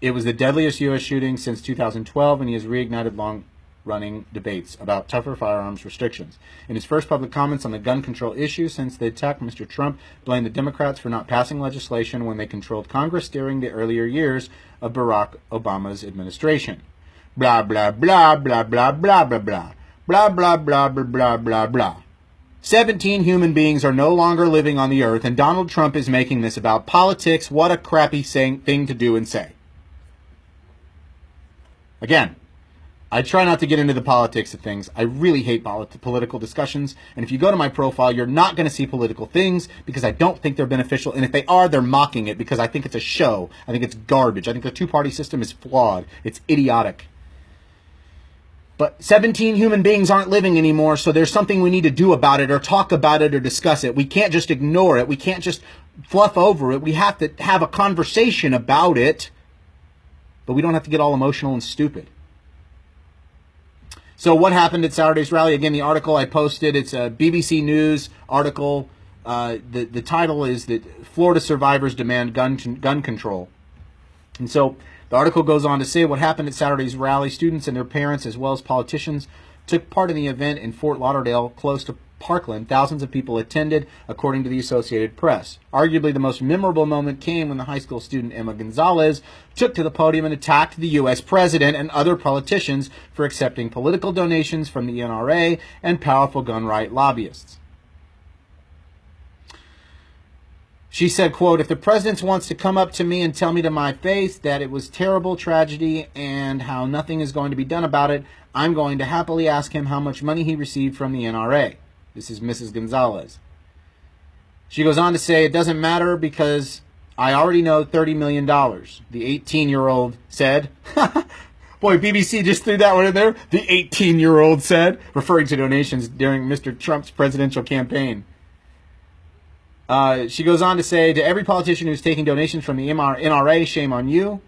It was the deadliest U.S. shooting since 2012, and he has reignited long-running debates about tougher firearms restrictions. In his first public comments on the gun control issue since the attack, Mr. Trump blamed the Democrats for not passing legislation when they controlled Congress during the earlier years of Barack Obama's administration. Blah, blah, blah, blah, blah, blah, blah, blah. Blah, blah, blah, blah, blah, blah, blah. 17 human beings are no longer living on the earth, and Donald Trump is making this about politics. What a crappy thing to do and say. Again, I try not to get into the politics of things. I really hate political discussions. And if you go to my profile, you're not going to see political things because I don't think they're beneficial. And if they are, they're mocking it because I think it's a show. I think it's garbage. I think the two-party system is flawed. It's idiotic. But 17 human beings aren't living anymore, so there's something we need to do about it or talk about it or discuss it. We can't just ignore it. We can't just fluff over it. We have to have a conversation about it. But we don't have to get all emotional and stupid. So what happened at Saturday's rally? Again, the article I posted, it's a BBC News article. The title is that Florida survivors demand gun control. And so the article goes on to say what happened at Saturday's rally. Students and their parents, as well as politicians, took part in the event in Fort Lauderdale, close to Parkland. Thousands of people attended, according to the Associated Press. Arguably, the most memorable moment came when the high school student Emma Gonzalez took to the podium and attacked the U.S. president and other politicians for accepting political donations from the NRA and powerful gun right lobbyists. She said, quote, "If the president wants to come up to me and tell me to my face that it was terrible tragedy and how nothing is going to be done about it, I'm going to happily ask him how much money he received from the NRA." This is Mrs. Gonzalez. She goes on to say, "It doesn't matter because I already know $30 million, the 18-year-old said." Boy, BBC just threw that one in there. The 18-year-old said, referring to donations during Mr. Trump's presidential campaign. She goes on to say, "To every politician who's taking donations from the NRA, shame on you."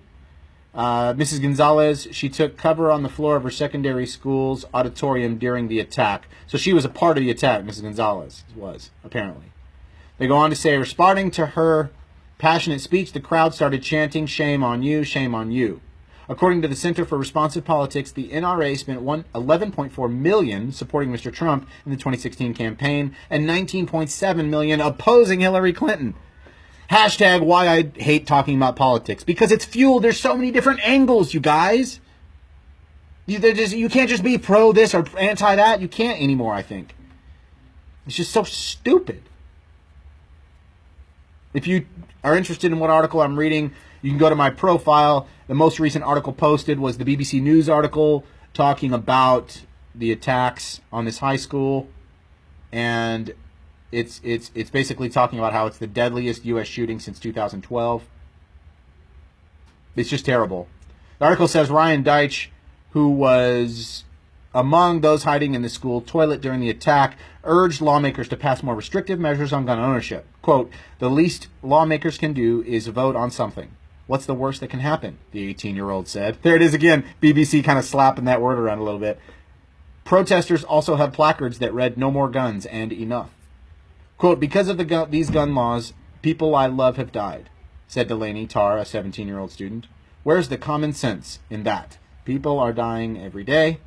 Mrs. Gonzalez, she took cover on the floor of her secondary school's auditorium during the attack. So she was a part of the attack, Mrs. Gonzalez was, apparently. They go on to say, responding to her passionate speech, the crowd started chanting, "Shame on you, shame on you." According to the Center for Responsive Politics, the NRA spent $11.4 million supporting Mr. Trump in the 2016 campaign and $19.7 million opposing Hillary Clinton. Hashtag why I hate talking about politics. Because it's fueled. There's so many different angles, you guys. You can't just be pro this or anti that. You can't anymore, I think. It's just so stupid. If you are interested in what article I'm reading, you can go to my profile. The most recent article posted was the BBC News article talking about the attacks on this high school. And it's basically talking about how it's the deadliest U.S. shooting since 2012. It's just terrible. The article says Ryan Deitch, who was among those hiding in the school toilet during the attack, urged lawmakers to pass more restrictive measures on gun ownership. Quote, "The least lawmakers can do is vote on something. What's the worst that can happen?" the 18-year-old said. There it is again, BBC kind of slapping that word around a little bit. Protesters also had placards that read, "No more guns" and "Enough." Quote, "Because of these gun laws, people I love have died," said Delaney Tarr, a 17-year-old student. "Where's the common sense in that? People are dying every day."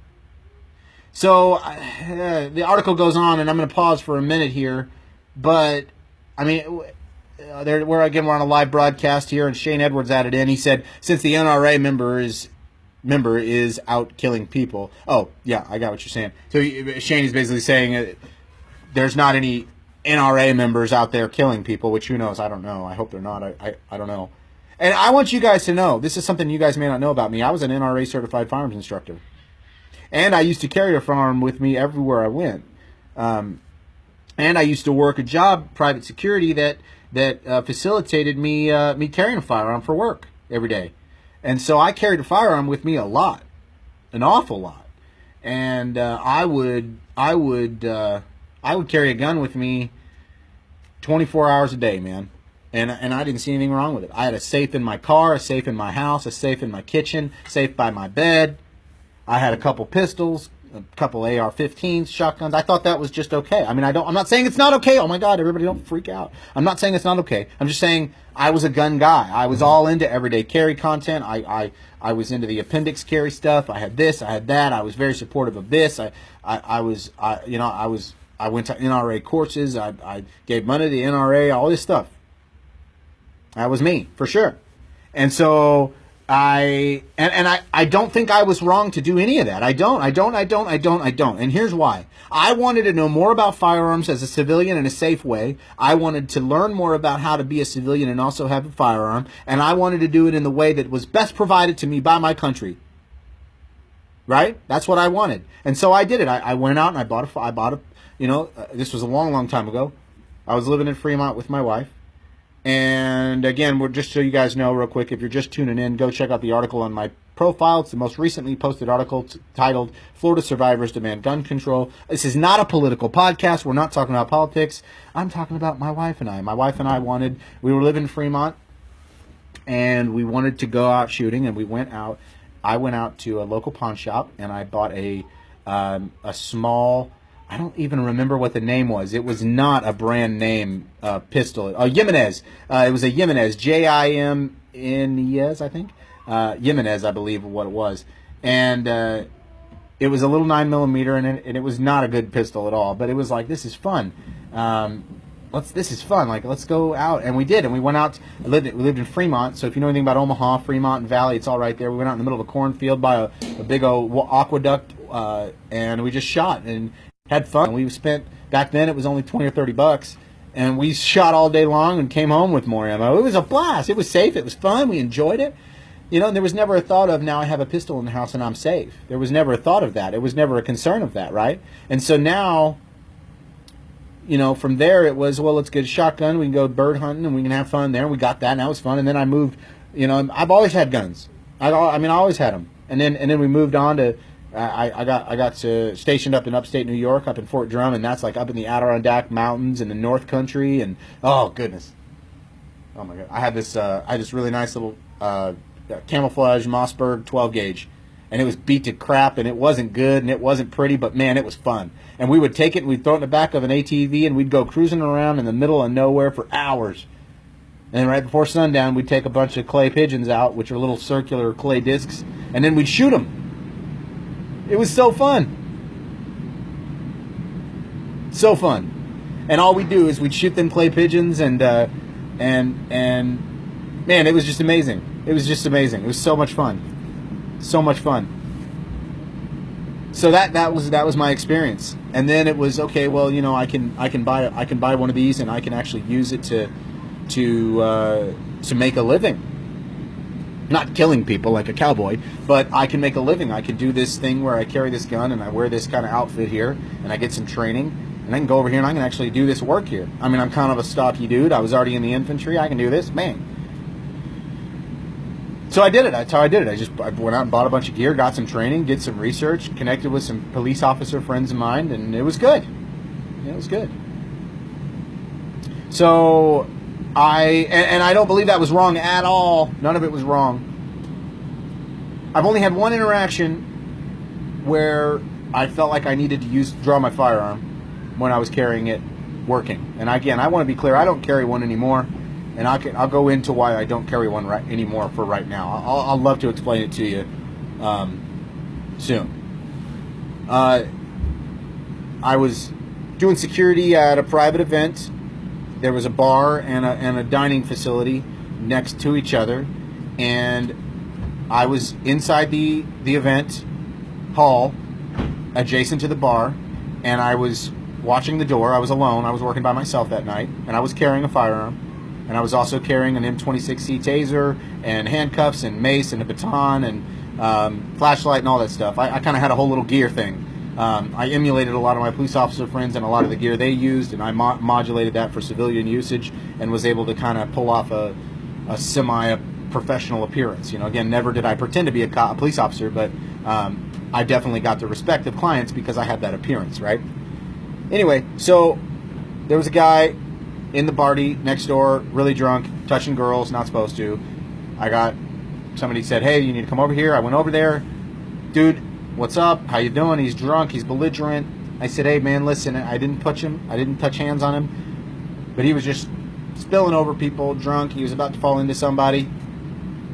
So the article goes on, and I'm going to pause for a minute here. But, I mean, we're on a live broadcast here, and Shane Edwards added in. He said, since the NRA member is out killing people. Oh, yeah, I got what you're saying. So Shane is basically saying there's not any NRA members out there killing people, which who knows? I don't know. I hope they're not. I don't know. And I want you guys to know, this is something you guys may not know about me. I was an NRA certified firearms instructor. And I used to carry a firearm with me everywhere I went. And I used to work a job, private security, that facilitated me carrying a firearm for work every day. And so I carried a firearm with me a lot, an awful lot. And I would carry a gun with me 24 hours a day, man. And I didn't see anything wrong with it. I had a safe in my car, a safe in my house, a safe in my kitchen, safe by my bed. I had a couple pistols, a couple AR-15s, shotguns. I thought that was just okay. I mean, I'm not saying it's not okay. Oh my God, everybody don't freak out. I'm not saying it's not okay. I'm just saying I was a gun guy. I was all into everyday carry content. I was into the appendix carry stuff. I had this, I had that. I was very supportive of this. I went to NRA courses. I gave money to the NRA, all this stuff. That was me, for sure. And so I don't think I was wrong to do any of that. I don't. And here's why. I wanted to know more about firearms as a civilian in a safe way. I wanted to learn more about how to be a civilian and also have a firearm. And I wanted to do it in the way that was best provided to me by my country. Right? That's what I wanted. And so I did it. I went out and I bought a, this was a long, long time ago. I was living in Fremont with my wife. And again, we're just so you guys know real quick, if you're just tuning in, go check out the article on my profile. It's the most recently posted article titled Florida Survivors Demand Gun Control. This is not a political podcast. We're not talking about politics. I'm talking about my wife and I. My wife and I we were living in Fremont, and we wanted to go out shooting, and we went out. I went out to a local pawn shop, and I bought a small, I don't even remember what the name was. It was not a brand name pistol. Jimenez. It was a Jimenez. Jimenez, I think. Jimenez, I believe, what it was. And it was a little 9mm, and it was not a good pistol at all. But it was like, this is fun. This is fun. Like, let's go out. And we did. And we went out. We lived in Fremont. So if you know anything about Omaha, Fremont and Valley, it's all right there. We went out in the middle of a cornfield by a big old aqueduct, and we just shot and had fun. We spent, back then it was only $20 or $30, and we shot all day long and came home with more ammo. It was a blast. It was safe. It was fun. We enjoyed it. And there was never a thought of, now I have a pistol in the house and I'm safe. There was never a thought of that. It was never a concern of that, right? And so now, from there it was, well, let's get a shotgun. We can go bird hunting and we can have fun there. We got that, and that was fun. And then I moved, I've always had guns. I always had them. And then we moved on to, I got stationed up in upstate New York, up in Fort Drum, and that's like up in the Adirondack Mountains in the North Country, and oh goodness, oh my God, I had this really nice little camouflage Mossberg 12 gauge, and it was beat to crap, and it wasn't good, and it wasn't pretty, but man, it was fun. And we would take it and we'd throw it in the back of an ATV, and we'd go cruising around in the middle of nowhere for hours. And then right before sundown, we'd take a bunch of clay pigeons out, which are little circular clay discs, and then we'd shoot them. It was so fun. So fun. And all we'd do is we'd shoot them clay pigeons, and man, it was just amazing. It was just amazing. It was so much fun. So much fun. So that was my experience. And then it was, okay, well, I can buy one of these, and I can actually use it to make a living. Not killing people like a cowboy, but I can make a living. I can do this thing where I carry this gun and I wear this kind of outfit here, and I get some training, and I can go over here and I can actually do this work here. I mean, I'm kind of a stocky dude. I was already in the infantry. I can do this, man. So I did it. That's how I did it. I went out and bought a bunch of gear, got some training, did some research, connected with some police officer friends of mine, and it was good. It was good. So I don't believe that was wrong at all. None of it was wrong. I've only had one interaction where I felt like I needed to draw my firearm when I was carrying it working. And again, I want to be clear, I don't carry one anymore, and I'll go into why I don't carry one anymore for right now. I'll love to explain it to you soon. I was doing security at a private event. There was a bar and a dining facility next to each other, and I was inside the event hall adjacent to the bar, and I was watching the door. I was alone. I was working by myself that night, and I was carrying a firearm, and I was also carrying an M26C taser and handcuffs and mace and a baton and flashlight and all that stuff. I kind of had a whole little gear thing. I emulated a lot of my police officer friends and a lot of the gear they used, and I modulated that for civilian usage, and was able to kind of pull off a semi-professional appearance. Again, never did I pretend to be a police officer, but I definitely got the respect of clients because I had that appearance, right? Anyway, so there was a guy in the party next door, really drunk, touching girls, not supposed to. Somebody said, hey, you need to come over here. I went over there. Dude, what's up? How you doing? He's drunk. He's belligerent. I said, hey, man, listen, I didn't touch him. I didn't touch hands on him. But he was just spilling over people, drunk. He was about to fall into somebody.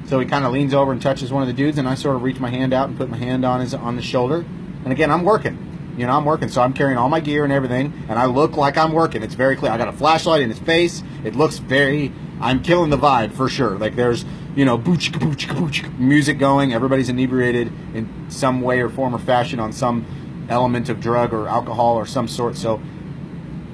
So he kind of leans over and touches one of the dudes, and I sort of reach my hand out and put my hand on the shoulder. And again, I'm working. You know, I'm working, so I'm carrying all my gear and everything, and I look like I'm working. It's very clear. I got a flashlight in his face. It looks very... I'm killing the vibe, for sure. Like, there's, you know, boochka, boochka, boochka, music going. Everybody's inebriated in some way or form or fashion on some element of drug or alcohol or some sort. So,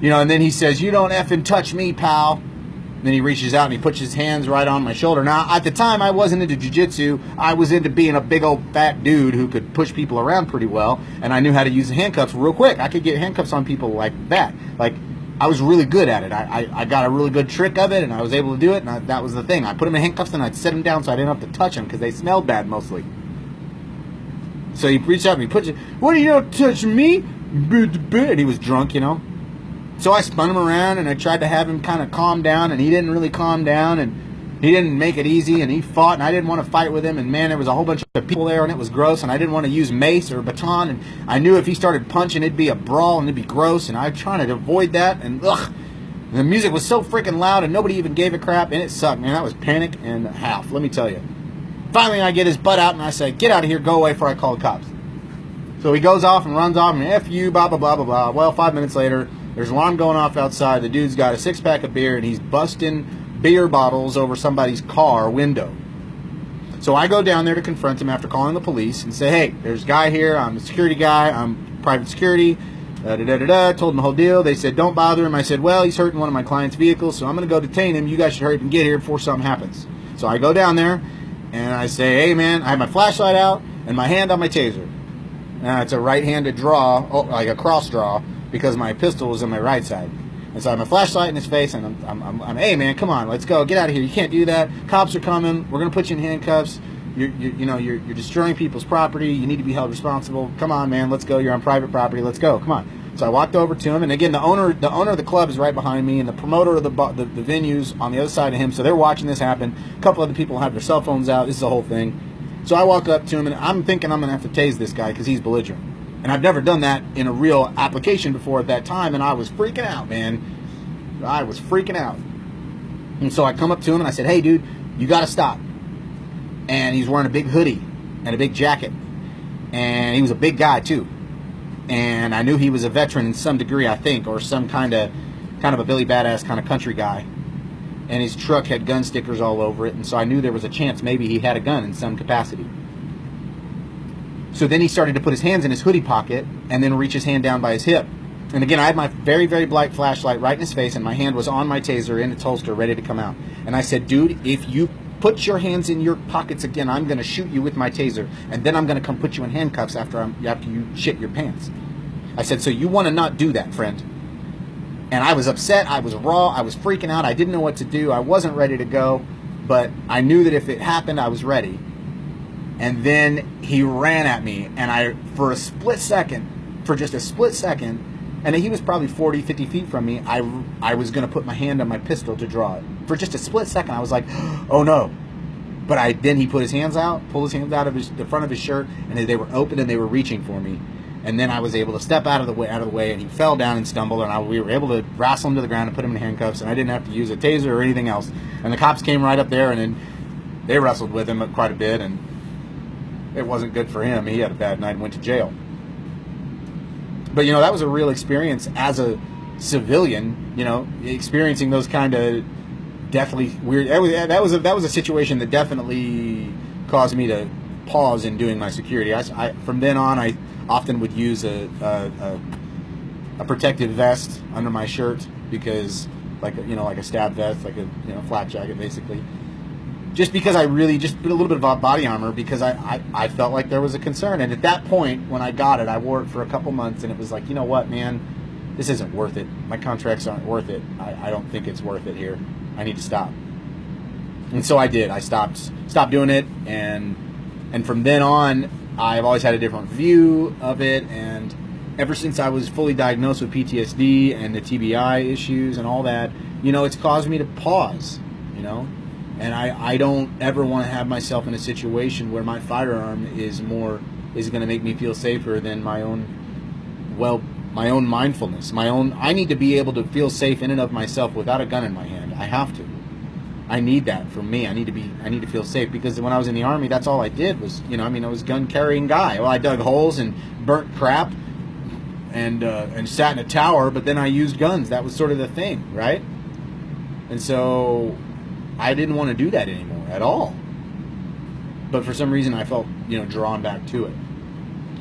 you know, and then he says, you don't effing touch me, pal. And then he reaches out and he puts his hands right on my shoulder. Now, at the time, I wasn't into jiu-jitsu. I was into being a big old fat dude who could push people around pretty well, and I knew how to use the handcuffs real quick. I could get handcuffs on people like that. Like, I was really good at it. I got a really good trick of it, and I was able to do it, and that was the thing. I put him in handcuffs, and I'd set him down so I didn't have to touch him because they smelled bad mostly. So he reached out and he puts it, what, you don't touch me? And he was drunk, you know. So I spun him around, and I tried to have him kind of calm down, and he didn't really calm down, and he didn't make it easy, and he fought, and I didn't want to fight with him, and man, there was a whole bunch of people there, and it was gross, and I didn't want to use mace or baton, and I knew if he started punching, it'd be a brawl, and it'd be gross, and I was trying to avoid that, and ugh, the music was so freaking loud, and nobody even gave a crap, and it sucked, man. That was panic and a half, let me tell you. Finally, I get his butt out, and I say, get out of here, go away before I call the cops. So he goes off and runs off, and F you, blah, blah, blah, blah, blah. Well, 5 minutes later, there's an alarm going off outside. The dude's got a 6-pack of beer, and he's busting beer bottles over somebody's car window. So I go down there to confront him after calling the police and say, hey, there's a guy here. I'm a security guy. I'm private security. Told him the whole deal. They said, don't bother him. I said, well, he's hurting one of my client's vehicles, so I'm going to go detain him. You guys should hurry up and get here before something happens. So I go down there, and I say, hey, man, I have my flashlight out and my hand on my taser. It's a right-handed draw, like a cross draw, because my pistol was on my right side. And so I have my flashlight in his face, and I'm hey, man, come on, let's go. Get out of here. You can't do that. Cops are coming. We're going to put you in handcuffs. You're destroying people's property. You need to be held responsible. Come on, man, let's go. You're on private property. Let's go. Come on. So I walked over to him, and again, the owner of the club is right behind me, and the promoter of the venue's on the other side of him, so they're watching this happen. A couple other people have their cell phones out. This is the whole thing. So I walk up to him, and I'm thinking I'm going to have to tase this guy because he's belligerent. And I've never done that in a real application before at that time, and I was freaking out, man. I was freaking out. And so I come up to him, and I said, hey, dude, you got to stop. And he's wearing a big hoodie and a big jacket. And he was a big guy, too. And I knew he was a veteran in some degree, I think, or some kind of a Billy Badass kind of country guy. And his truck had gun stickers all over it, and so I knew there was a chance maybe he had a gun in some capacity. So then he started to put his hands in his hoodie pocket and then reach his hand down by his hip. And again, I had my very, very bright flashlight right in his face, and my hand was on my taser in its holster ready to come out. And I said, dude, if you put your hands in your pockets again, I'm going to shoot you with my taser, and then I'm going to come put you in handcuffs after you shit your pants. I said, so you want to not do that, friend. And I was upset, I was raw, I was freaking out, I didn't know what to do, I wasn't ready to go, but I knew that if it happened, I was ready. And then he ran at me, and for just a split second, and he was probably 40, 50 feet from me, I was going to put my hand on my pistol to draw it. For just a split second, I was like, oh no. But then he pulled his hands out of the front of his shirt, and they were open and they were reaching for me. And then I was able to step out of the way, and he fell down and stumbled, and we were able to wrestle him to the ground and put him in handcuffs, and I didn't have to use a taser or anything else. And the cops came right up there, and then they wrestled with him quite a bit, and it wasn't good for him. He had a bad night and went to jail. But, you know, that was a real experience as a civilian, you know, experiencing those kind of deathly weird... That was a situation that definitely caused me to pause in doing my security. From then on, I often would use a protective vest under my shirt, because like a stab vest, like a flak jacket basically, just because I really just put a little bit of body armor, because I felt like there was a concern. And at that point when I got it, I wore it for a couple months, and it was like, you know what, man, this isn't worth it. My contracts aren't worth it. I don't think it's worth it here. I need to stop. And so I did. I stopped doing it, and from then on, I've always had a different view of it, and ever since I was fully diagnosed with PTSD and the TBI issues and all that, you know, it's caused me to pause, you know, and I don't ever want to have myself in a situation where my firearm is more is going to make me feel safer than my own, well, my own mindfulness, I need to be able to feel safe in and of myself without a gun in my hand. I have to. I need that for me. I need to feel safe, because when I was in the Army, that's all I did was, I was a gun carrying guy. Well, I dug holes and burnt crap and sat in a tower, but then I used guns. That was sort of the thing, right? And so I didn't want to do that anymore at all. But for some reason I felt, drawn back to it.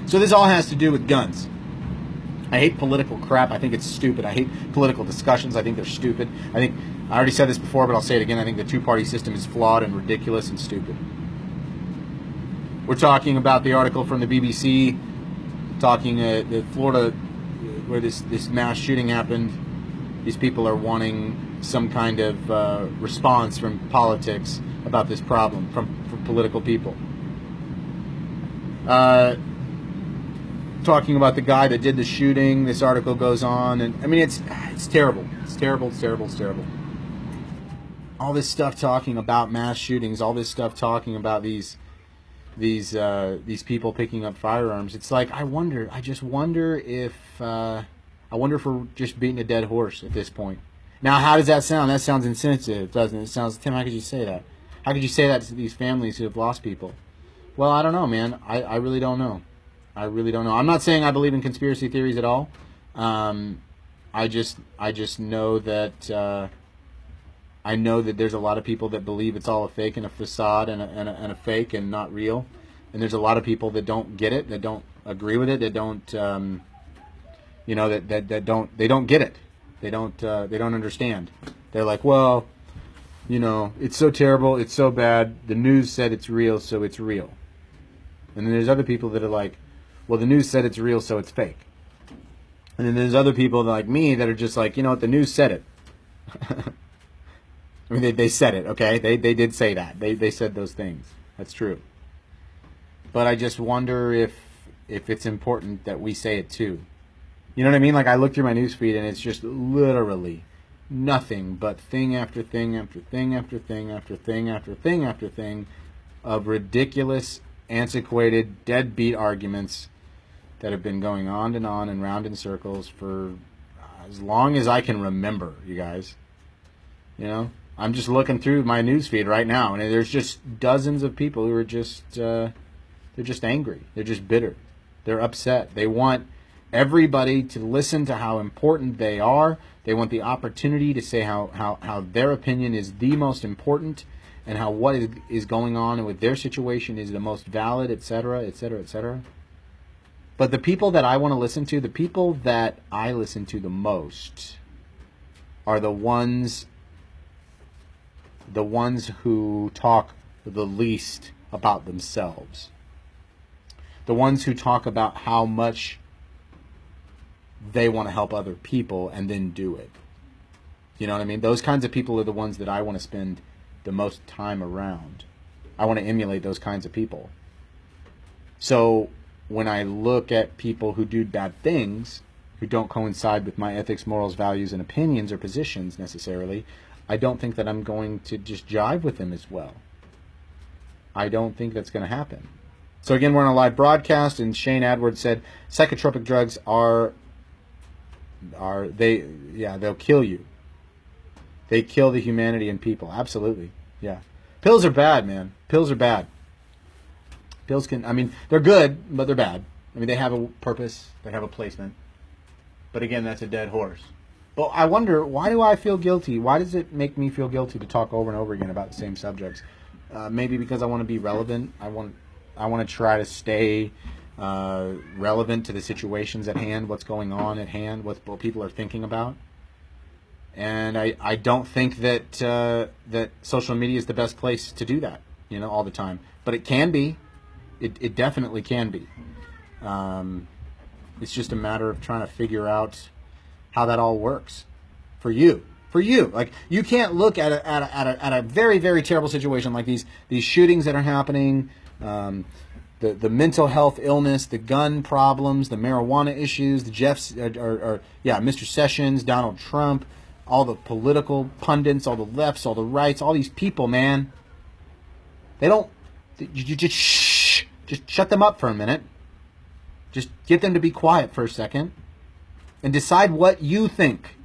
So this all has to do with guns. I hate political crap. I think it's stupid. I hate political discussions. I think they're stupid. I already said this before, but I'll say it again. I think the two-party system is flawed and ridiculous and stupid. We're talking about the article from the BBC, talking the Florida, where this mass shooting happened. These people are wanting some kind of response from politics about this problem, from political people. Talking about the guy that did the shooting. This article goes on, and it's terrible. It's terrible. It's terrible. It's terrible. All this stuff talking about mass shootings. All this stuff talking about these people picking up firearms. It's like I just wonder if we're just beating a dead horse at this point. Now, how does that sound? That sounds insensitive, doesn't it? Tim, how could you say that? How could you say that to these families who have lost people? Well, I don't know, man. I really don't know. I really don't know. I'm not saying I believe in conspiracy theories at all. I just know that I know that there's a lot of people that believe it's all a fake and a facade and a fake and not real. And there's a lot of people that don't get it, that don't agree with it, that don't they don't get it. They don't understand. They're like, well, it's so terrible, it's so bad. The news said it's real, so it's real. And then there's other people that are like, well, the news said it's real, so it's fake. And then there's other people like me that are just like, what, the news said it. I mean, they said it, okay? They did say that. They said those things. That's true. But I just wonder if it's important that we say it too. You know what I mean? Like, I look through my newsfeed and it's just literally nothing but thing after thing after thing after thing after thing after thing after thing of ridiculous, antiquated, deadbeat arguments that have been going on and round in circles for as long as I can remember, you guys. I'm just looking through my newsfeed right now, and there's just dozens of people who are just, they're just angry. They're just bitter. They're upset. They want everybody to listen to how important they are. They want the opportunity to say how their opinion is the most important, and how what is going on with their situation is the most valid, etc., etc., etc. But the people that I want to listen to, the people that I listen to the most, are the ones who talk the least about themselves. The ones who talk about how much they want to help other people and then do it. You know what I mean? Those kinds of people are the ones that I want to spend the most time around. I want to emulate those kinds of people. So when I look at people who do bad things, who don't coincide with my ethics, morals, values, and opinions or positions necessarily, I don't think that I'm going to just jive with them as well. I don't think that's going to happen. So again, we're on a live broadcast, and Shane Adward said psychotropic drugs they'll kill you. They kill the humanity in people. Absolutely. Yeah. Pills are bad, man. Pills are bad. Pills they're good, but they're bad. I mean, they have a purpose. They have a placement. But again, that's a dead horse. But I wonder, why do I feel guilty? Why does it make me feel guilty to talk over and over again about the same subjects? Maybe because I want to be relevant. I want to try to stay relevant to the situations at hand, what's going on at hand, what people are thinking about. And I don't think that that social media is the best place to do that, all the time. But it can be. It definitely can be. It's just a matter of trying to figure out how that all works for you. Like, you can't look at a very, very terrible situation like these shootings that are happening, the mental health illness, the gun problems, the marijuana issues, the Mr. Sessions, Donald Trump, all the political pundits, all the lefts, all the rights, all these people, man. You just shut them up for a minute. Just get them to be quiet for a second and decide what you think.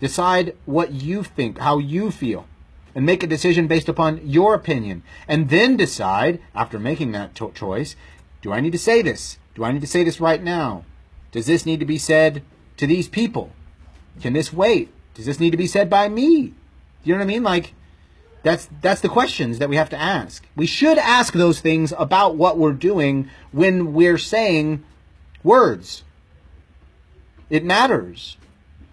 Decide what you think, how you feel, and make a decision based upon your opinion. And then decide, after making that choice, do I need to say this? Do I need to say this right now? Does this need to be said to these people? Can this wait? Does this need to be said by me? You know what I mean? Like, that's the questions that we have to ask. We should ask those things about what we're doing when we're saying words. It matters.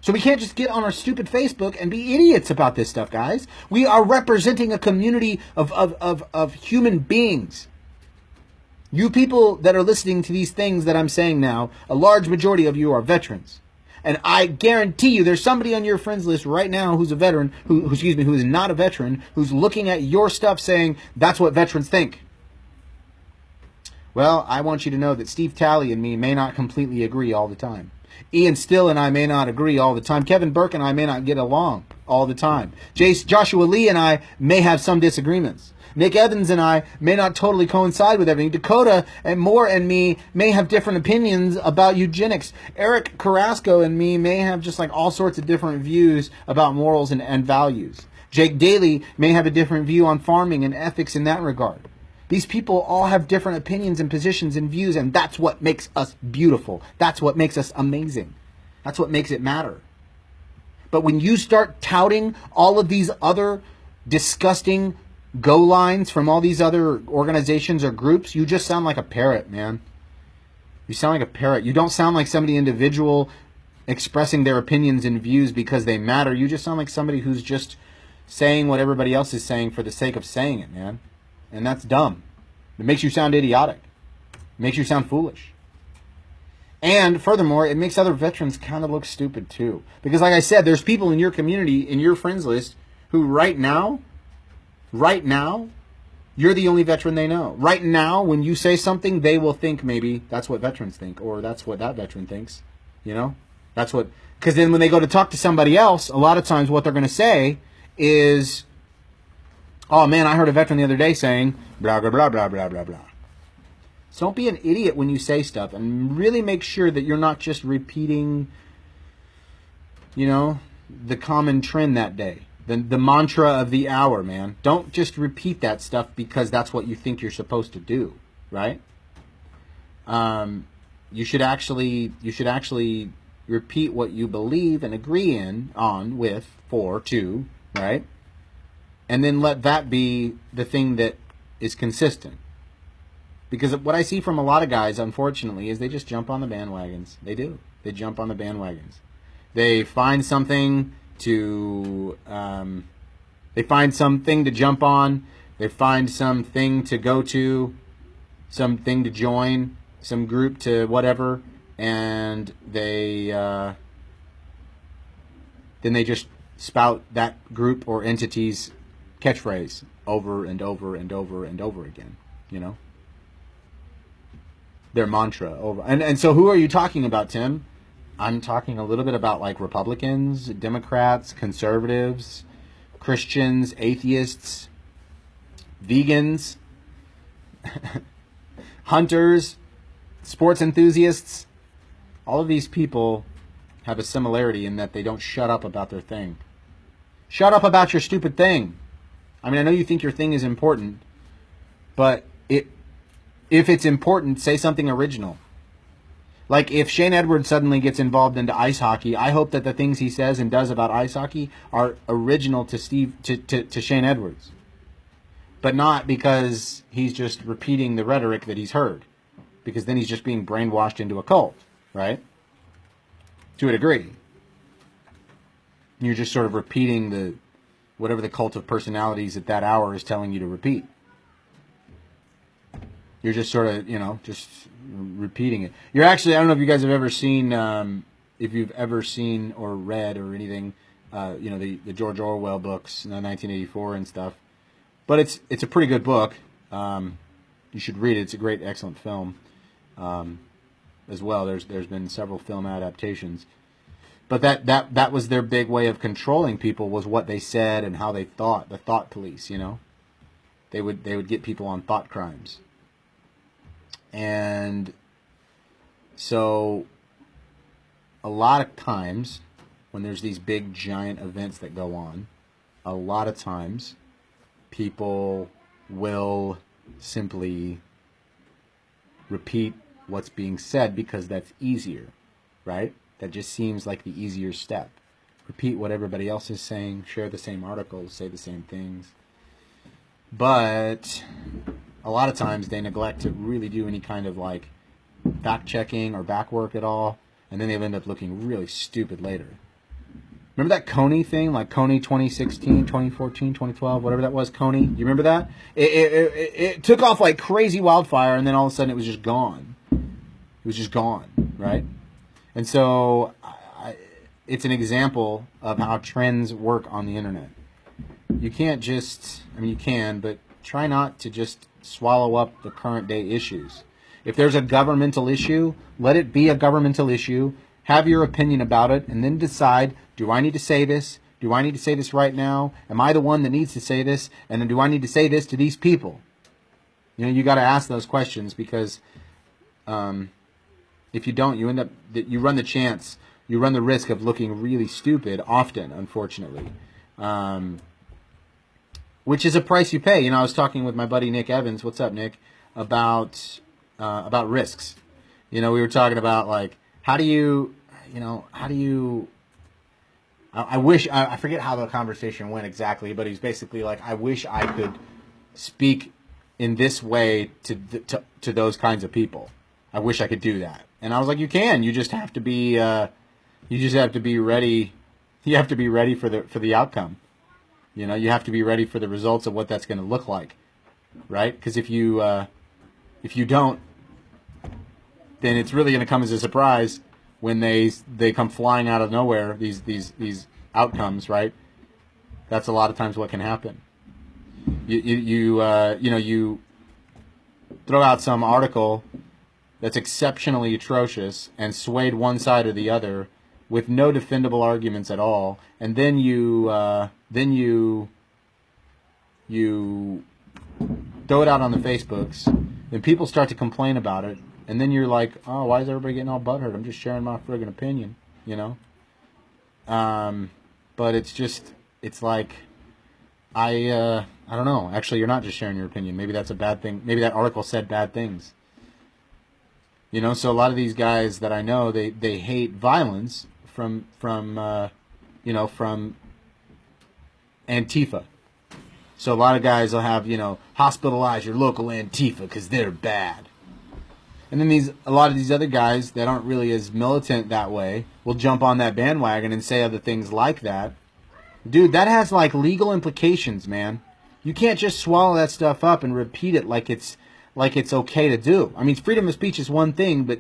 So we can't just get on our stupid Facebook and be idiots about this stuff, guys. We are representing a community of human beings. You people that are listening to these things that I'm saying now, a large majority of you are veterans. And I guarantee you there's somebody on your friends list right now who's a veteran, who is not a veteran, who's looking at your stuff saying, that's what veterans think. Well, I want you to know that Steve Talley and me may not completely agree all the time. Ian Still and I may not agree all the time. Kevin Burke and I may not get along all the time. Joshua Lee and I may have some disagreements. Nick Evans and I may not totally coincide with everything. Dakota and Moore and me may have different opinions about eugenics. Eric Carrasco and me may have just like all sorts of different views about morals and values. Jake Daly may have a different view on farming and ethics in that regard. These people all have different opinions and positions and views, and that's what makes us beautiful. That's what makes us amazing. That's what makes it matter. But when you start touting all of these other disgusting go lines from all these other organizations or groups, you just sound like a parrot, man. You sound like a parrot. You don't sound like somebody individual expressing their opinions and views because they matter. You just sound like somebody who's just saying what everybody else is saying for the sake of saying it, man. And that's dumb. It makes you sound idiotic. It makes you sound foolish. And furthermore, it makes other veterans kind of look stupid too. Because like I said, there's people in your community, in your friends list, who right now, you're the only veteran they know. Right now, when you say something, they will think maybe that's what veterans think, or that's what that veteran thinks. You know? That's what... Because then when they go to talk to somebody else, a lot of times what they're going to say is, oh man, I heard a veteran the other day saying, blah, blah, blah, blah, blah, blah, blah. So don't be an idiot when you say stuff, and really make sure that you're not just repeating, you know, the common trend that day. The mantra of the hour, man. Don't just repeat that stuff because that's what you think you're supposed to do, right? You should actually repeat what you believe and agree to, right? And then let that be the thing that is consistent. Because what I see from a lot of guys, unfortunately, is they just jump on the bandwagons. They do. They jump on the bandwagons. They find something to jump on. They find something to go to, something to join, some group to whatever, and then they just spout that group or entity's catchphrase over and over and over and over again, you know? Their mantra over. And so who are you talking about, Tim? I'm talking a little bit about like Republicans, Democrats, conservatives, Christians, atheists, vegans, hunters, sports enthusiasts. All of these people have a similarity in that they don't shut up about their thing. Shut up about your stupid thing. I mean, I know you think your thing is important, but if it's important, say something original. Like if Shane Edwards suddenly gets involved into ice hockey, I hope that the things he says and does about ice hockey are original to Shane Edwards. But not because he's just repeating the rhetoric that he's heard. Because then he's just being brainwashed into a cult, right? To a degree. You're just sort of repeating whatever the cult of personalities at that hour is telling you to repeat. You're just sort of, just repeating it. You're actually, I don't know if you guys have ever seen, or read or anything, the George Orwell books, 1984 and stuff. But it's a pretty good book. You should read it. It's a great, excellent film as well. There's been several film adaptations. But that was their big way of controlling people, was what they said and how they thought. The thought police, They would get people on thought crimes. And So a lot of times when there's these big giant events that go on, a lot of times people will simply repeat what's being said because that's easier, right? That just seems like the easier step. Repeat what everybody else is saying, share the same articles, say the same things. But a lot of times they neglect to really do any kind of like fact checking or back work at all, and then they end up looking really stupid later. Remember that Kony thing, like Kony 2016, 2014, 2012, whatever that was, Kony? You remember that? It took off like crazy wildfire, and then all of a sudden it was just gone. It was just gone, right? And so it's an example of how trends work on the internet. You can't just, I mean, you can, but try not to just swallow up the current day issues. If there's a governmental issue, let it be a governmental issue. Have your opinion about it, and then decide, do I need to say this? Do I need to say this right now? Am I the one that needs to say this? And then do I need to say this to these people? You know, you got to ask those questions, because if you don't, you end up, you run the risk of looking really stupid often, unfortunately. Which is a price you pay. You know, I was talking with my buddy Nick Evans. What's up, Nick? About risks. You know, we were talking about like, how do you I forget how the conversation went exactly, but he's basically like, I wish I could speak in this way to those kinds of people. I wish I could do that. And I was like, you can. You just have to be ready. You have to be ready for the outcome. You know, you have to be ready for the results of what that's going to look like, right? Because if you don't, then it's really going to come as a surprise when they come flying out of nowhere. These outcomes, right? That's a lot of times what can happen. You throw out some article that's exceptionally atrocious and swayed one side or the other with no defendable arguments at all, and then you throw it out on the Facebooks, then people start to complain about it, and then you're like, oh, why is everybody getting all butthurt? I'm just sharing my friggin' opinion, you know? But it's like, I don't know. Actually, you're not just sharing your opinion. Maybe that's a bad thing. Maybe that article said bad things. You know, so a lot of these guys that I know, they hate violence from Antifa. So a lot of guys will have, hospitalize your local Antifa because they're bad. And then a lot of these other guys that aren't really as militant that way will jump on that bandwagon and say other things like that. Dude, that has like legal implications, man. You can't just swallow that stuff up and repeat it like it's okay to do. I mean, freedom of speech is one thing, but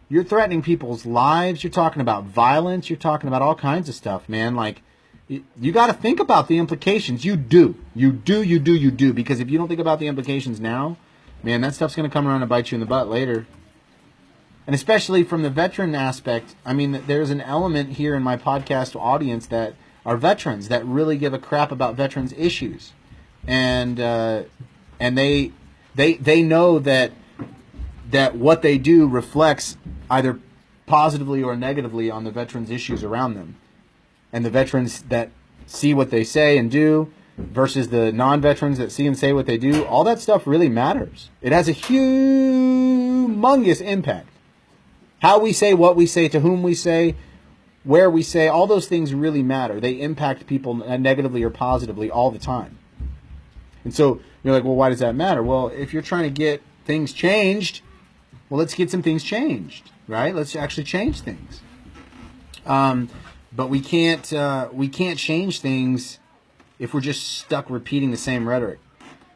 you're threatening people's lives. You're talking about violence. You're talking about all kinds of stuff, man. Like, you got to think about the implications. You do. Because if you don't think about the implications now, man, that stuff's going to come around and bite you in the butt later. And especially from the veteran aspect, I mean, there's an element here in my podcast audience that are veterans that really give a crap about veterans' issues. And they know that what they do reflects either positively or negatively on the veterans' issues around them. And the veterans that see what they say and do versus the non-veterans that see and say what they do, all that stuff really matters. It has a humongous impact. How we say, what we say, to whom we say, where we say, all those things really matter. They impact people negatively or positively all the time. And so you're like, well, why does that matter? Well, if you're trying to get things changed, well, let's get some things changed, right? Let's actually change things. But we can't change things if we're just stuck repeating the same rhetoric.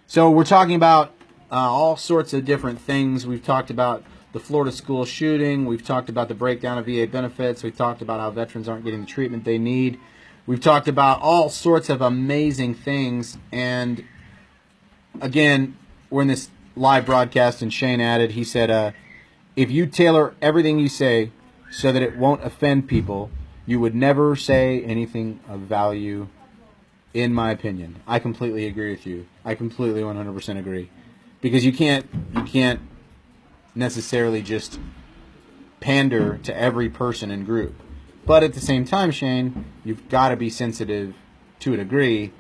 So we're talking about all sorts of different things. We've talked about the Florida school shooting. We've talked about the breakdown of VA benefits. We've talked about how veterans aren't getting the treatment they need. We've talked about all sorts of amazing things. And again, we're in this live broadcast, and Shane added, he said, if you tailor everything you say so that it won't offend people, you would never say anything of value, in my opinion. I completely agree with you. I completely 100% agree. Because you can't necessarily just pander to every person and group. But at the same time, Shane, you've got to be sensitive to a degree.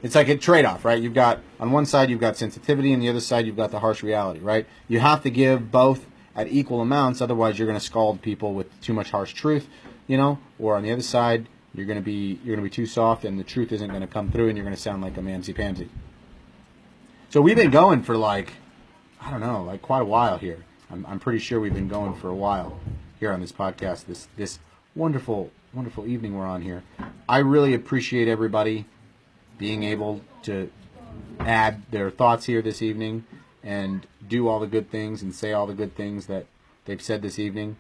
It's like a trade-off, right? You've got, on one side, you've got sensitivity, and the other side, you've got the harsh reality, right? You have to give both at equal amounts, otherwise you're going to scald people with too much harsh truth, or on the other side, you're going to be too soft, and the truth isn't going to come through, and you're going to sound like a mamsy-pamsy. So we've been going for quite a while here. I'm pretty sure we've been going for a while here on this podcast, this wonderful, wonderful evening we're on here. I really appreciate everybody being able to add their thoughts here this evening and do all the good things and say all the good things that they've said this evening.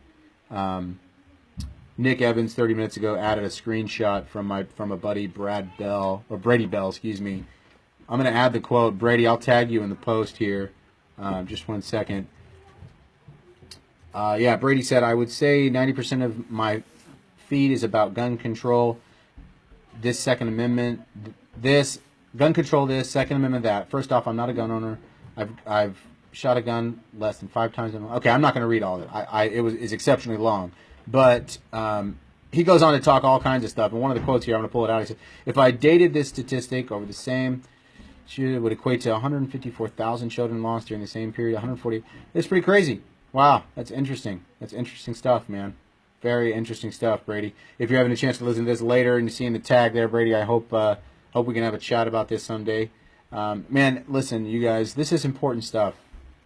Nick Evans 30 minutes ago added a screenshot from a buddy Brady Bell, excuse me. I'm going to add the quote. Brady, I'll tag you in the post here. Just 1 second. Brady said, I would say 90% of my feed is about gun control. This Second Amendment, this gun control, this Second Amendment, that. First off, I'm not a gun owner. I've shot a gun less than 5 times. Okay, I'm not going to read all of it. It's exceptionally long, but he goes on to talk all kinds of stuff. And one of the quotes here, I'm going to pull it out. He said, "If I dated this statistic over the same, it would equate to 154,000 children lost during the same period. 140. It's pretty crazy. Wow, that's interesting. That's interesting stuff, man. Very interesting stuff, Brady. If you're having a chance to listen to this later and you're seeing the tag there, Brady, I hope we can have a chat about this someday. Man, listen, you guys, this is important stuff,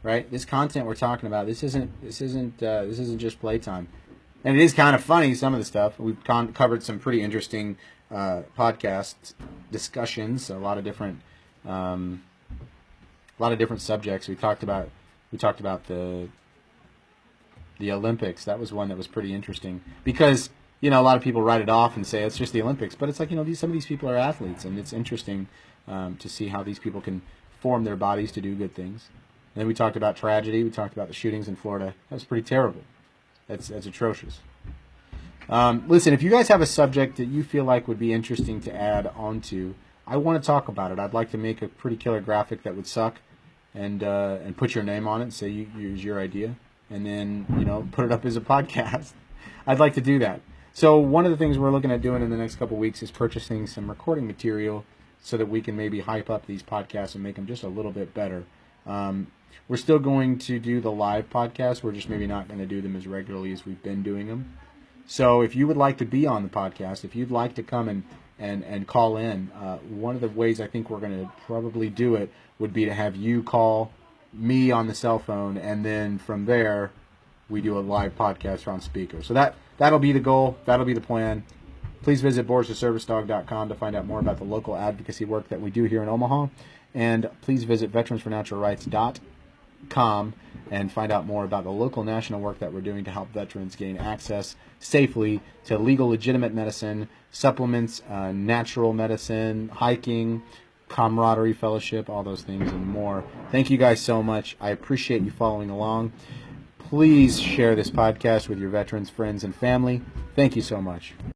right? This content we're talking about, this isn't just playtime, and it is kind of funny, some of the stuff. We've covered some pretty interesting podcast discussions, a lot of different subjects. We talked about the Olympics. That was one that was pretty interesting because, a lot of people write it off and say it's just the Olympics, but it's like, some of these people are athletes, and it's interesting to see how these people can form their bodies to do good things. And then we talked about tragedy. We talked about the shootings in Florida. That was pretty terrible. That's atrocious. Listen, if you guys have a subject that you feel like would be interesting to add onto, I want to talk about it. I'd like to make a pretty killer graphic that would suck and put your name on it and say use your idea, and then, put it up as a podcast. I'd like to do that. So one of the things we're looking at doing in the next couple of weeks is purchasing some recording material so that we can maybe hype up these podcasts and make them just a little bit better. We're still going to do the live podcasts. We're just maybe not going to do them as regularly as we've been doing them. So if you would like to be on the podcast, if you'd like to come and call in, one of the ways I think we're going to probably do it would be to have you call me on the cell phone, and then from there we do a live podcast on speaker. So that'll be the goal. That'll be the plan. Please visit BorsTheServiceDog.com to find out more about the local advocacy work that we do here in Omaha. And please visit VeteransForNaturalRights.com and find out more about the local national work that we're doing to help veterans gain access safely to legal, legitimate medicine, supplements, natural medicine, hiking, camaraderie, fellowship, all those things and more. Thank you guys so much. I appreciate you following along. Please share this podcast with your veterans, friends, and family. Thank you so much.